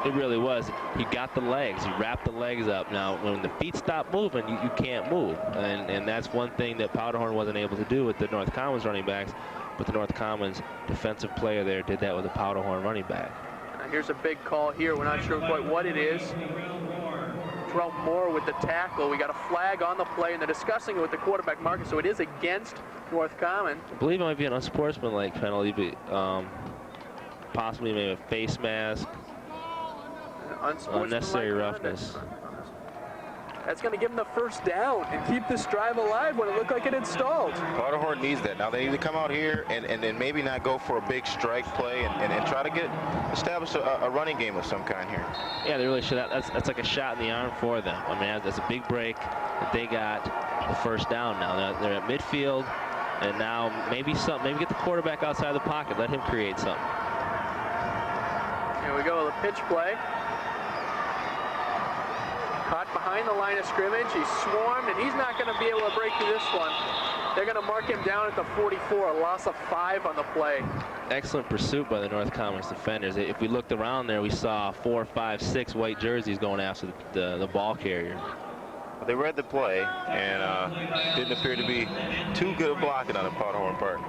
It really was. He got the legs. He wrapped the legs up. Now, when the feet stop moving, you can't move. And that's one thing that Powderhorn wasn't able to do with the North Commons running backs. But the North Commons defensive player there did that with a Powderhorn running back. Now here's a big call here. We're not sure quite what it is. Terrell Moore with the tackle. We got a flag on the play, and they're discussing it with the quarterback, Marcus. So it is against North Common. I believe it might be an unsportsmanlike penalty, but possibly maybe a face mask. Unnecessary roughness. That's going to give them the first down and keep this drive alive when it looked like it had stalled. Powderhorn needs that. Now they need to come out here and then maybe not go for a big strike play and try to establish a running game of some kind here. Yeah, they really should have. That's like a shot in the arm for them. I mean, that's a big break that they got the first down now. They're at midfield, and now maybe get the quarterback outside the pocket. Let him create something. Here we go, the pitch play. Caught behind the line of scrimmage. He's swarmed, and he's not going to be able to break through this one. They're going to mark him down at the 44, a loss of 5 on the play. Excellent pursuit by the North Commons defenders. If we looked around there, we saw 4, 5, 6 white jerseys going after the ball carrier. Well, they read the play, and didn't appear to be too good at blocking on the Powderhorn part.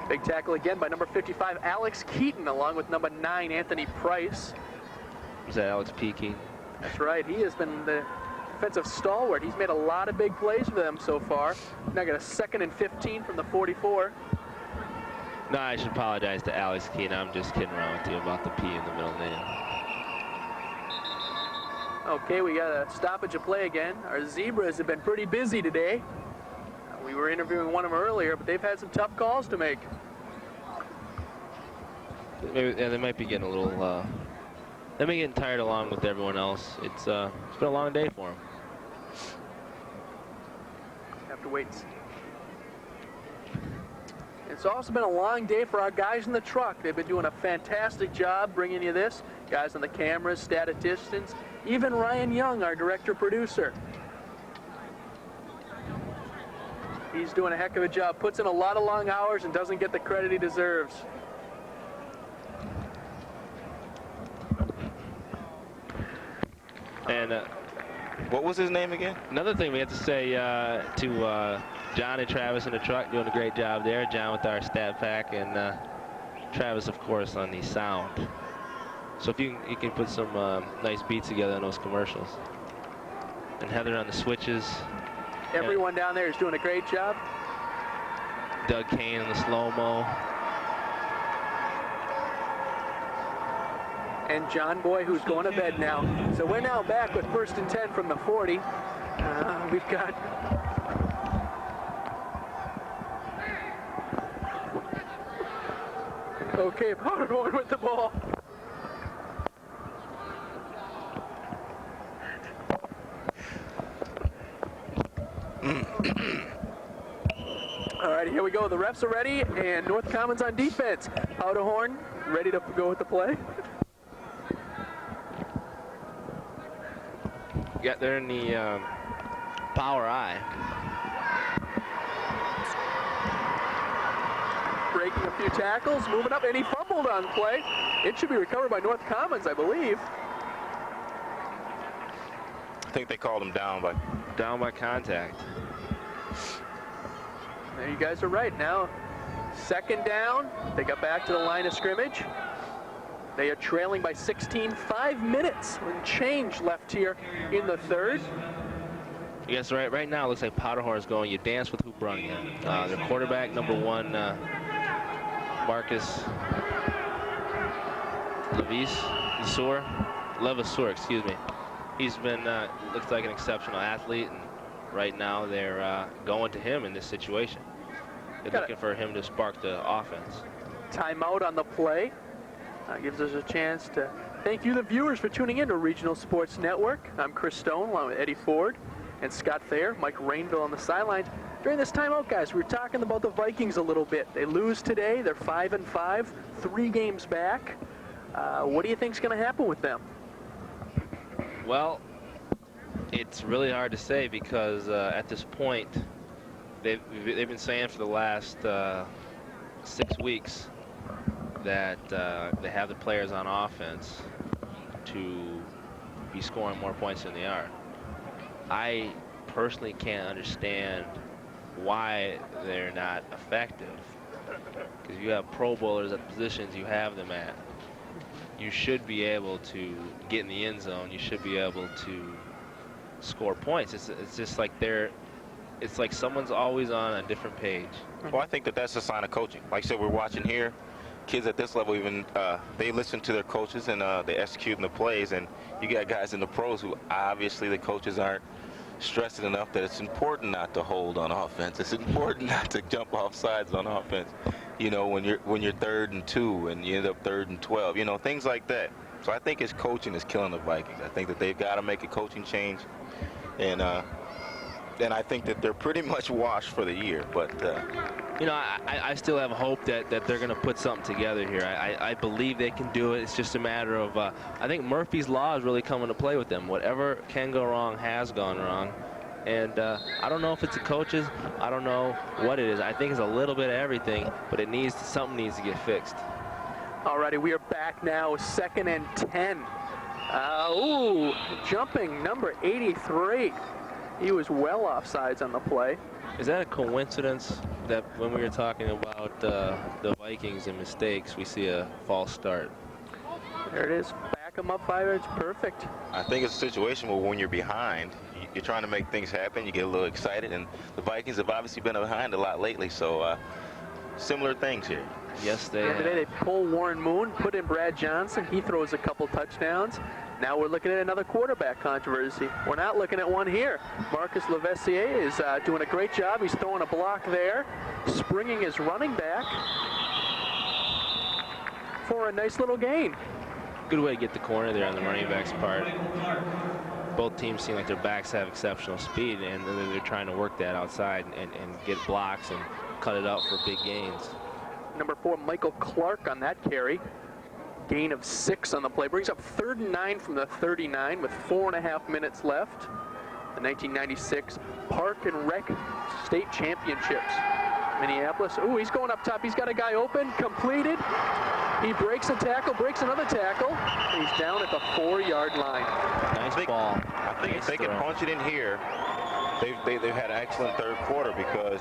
Big tackle again by number 55, Alex Keaton, along with number 9, Anthony Price. Is that Alex P. Keaton? That's right. He has been the defensive stalwart. He's made a lot of big plays for them so far. Now got a 2nd and 15 from the 44. No, I should apologize to Alex Keaton. I'm just kidding around with you about the P in the middle name. Okay, we got a stoppage of play again. Our Zebras have been pretty busy today. We were interviewing one of them earlier, but they've had some tough calls to make. Maybe, yeah, they might be getting a little, they may be getting tired along with everyone else. It's been a long day for them. Have to wait. It's also been a long day for our guys in the truck. They've been doing a fantastic job bringing you this. Guys on the cameras, statisticians, even Ryan Young, our director-producer. He's doing a heck of a job, puts in a lot of long hours and doesn't get the credit he deserves. And what was his name again? Another thing we have to say to John and Travis in the truck, doing a great job there. John with our stat pack, and Travis, of course, on the sound. So if you can put some nice beats together in those commercials. And Heather on the switches. Everyone down there is doing a great job. Doug Kane in the slow-mo. And John Boy, who's going to bed now. So we're now back with 1st and 10 from the 40. We've got okay, Powderhorn with the ball. All right, here we go. The refs are ready, and North Commons on defense. Powderhorn ready to go with the play. Yeah, they're in the power eye. Breaking a few tackles, moving up, and he fumbled on play. It should be recovered by North Commons, I believe. I think they called him down by contact. There, you guys are right. Now, 2nd down. They got back to the line of scrimmage. They are trailing by 16, 5 minutes and change left here in the 3rd. Yes, right now it looks like Powderhorn is going. You dance with who brung you. Their quarterback, number 1, Marcus Levasseur, excuse me. He's been, looks like an exceptional athlete, and right now they're going to him in this situation. They're looking for him to spark the offense. Timeout on the play. Gives us a chance to thank you, the viewers, for tuning in to Regional Sports Network. I'm Chris Stone, along with Eddie Ford and Scott Thayer, Mike Rainville on the sidelines. During this timeout, guys, we were talking about the Vikings a little bit. They lose today. They're 5-5, 3 games back. What do you think's going to happen with them? Well, it's really hard to say because at this point, they've been saying for the last 6 weeks that they have the players on offense to be scoring more points than they are. I personally can't understand why they're not effective. Because you have Pro Bowlers at the positions you have them at. You should be able to get in the end zone. You should be able to score points. It's just like it's like someone's always on a different page. Well, I think that's a sign of coaching. Like I said, we're watching here. Kids at this level, even they listen to their coaches and they execute in the plays. And you got guys in the pros who obviously the coaches aren't stressing enough that it's important not to hold on offense. It's important not to jump off sides on offense. You know, when you're 3rd and 2 and you end up 3rd and 12. You know, things like that. So I think his coaching is killing the Vikings. I think that they've got to make a coaching change, and I think that they're pretty much washed for the year. But you know, I still have hope that they're going to put something together here. I believe they can do it. It's just a matter of I think Murphy's Law is really coming to play with them. Whatever can go wrong has gone wrong. And I don't know if it's the coaches. I don't know what it is. I think it's a little bit of everything, but something needs to get fixed. Alrighty, we are back now, 2nd and 10. Jumping number 83. He was well offsides on the play. Is that a coincidence that when we were talking about the Vikings and mistakes, we see a false start? There it is. Back him up 5. It's perfect. I think it's a situation where when you're behind, you're trying to make things happen. You get a little excited, and the Vikings have obviously been behind a lot lately. So similar things here. Yes, they The other day they pull Warren Moon, put in Brad Johnson. He throws a couple touchdowns. Now we're looking at another quarterback controversy. We're not looking at one here. Marcus Levessier is doing a great job. He's throwing a block there, springing his running back for a nice little gain. Good way to get the corner there on the running back's part. Both teams seem like their backs have exceptional speed, and they're trying to work that outside and get blocks and cut it out for big gains. Number 4, Michael Clark on that carry. Gain of 6 on the play. Brings up 3rd and 9 from the 39 with 4.5 minutes left. The 1996 Park and Rec State Championships. Minneapolis. Ooh, he's going up top. He's got a guy open. Completed. He breaks a tackle, breaks another tackle. He's down at the 4-yard line. Nice ball. I think if they can punch it in here, they've had an excellent third quarter because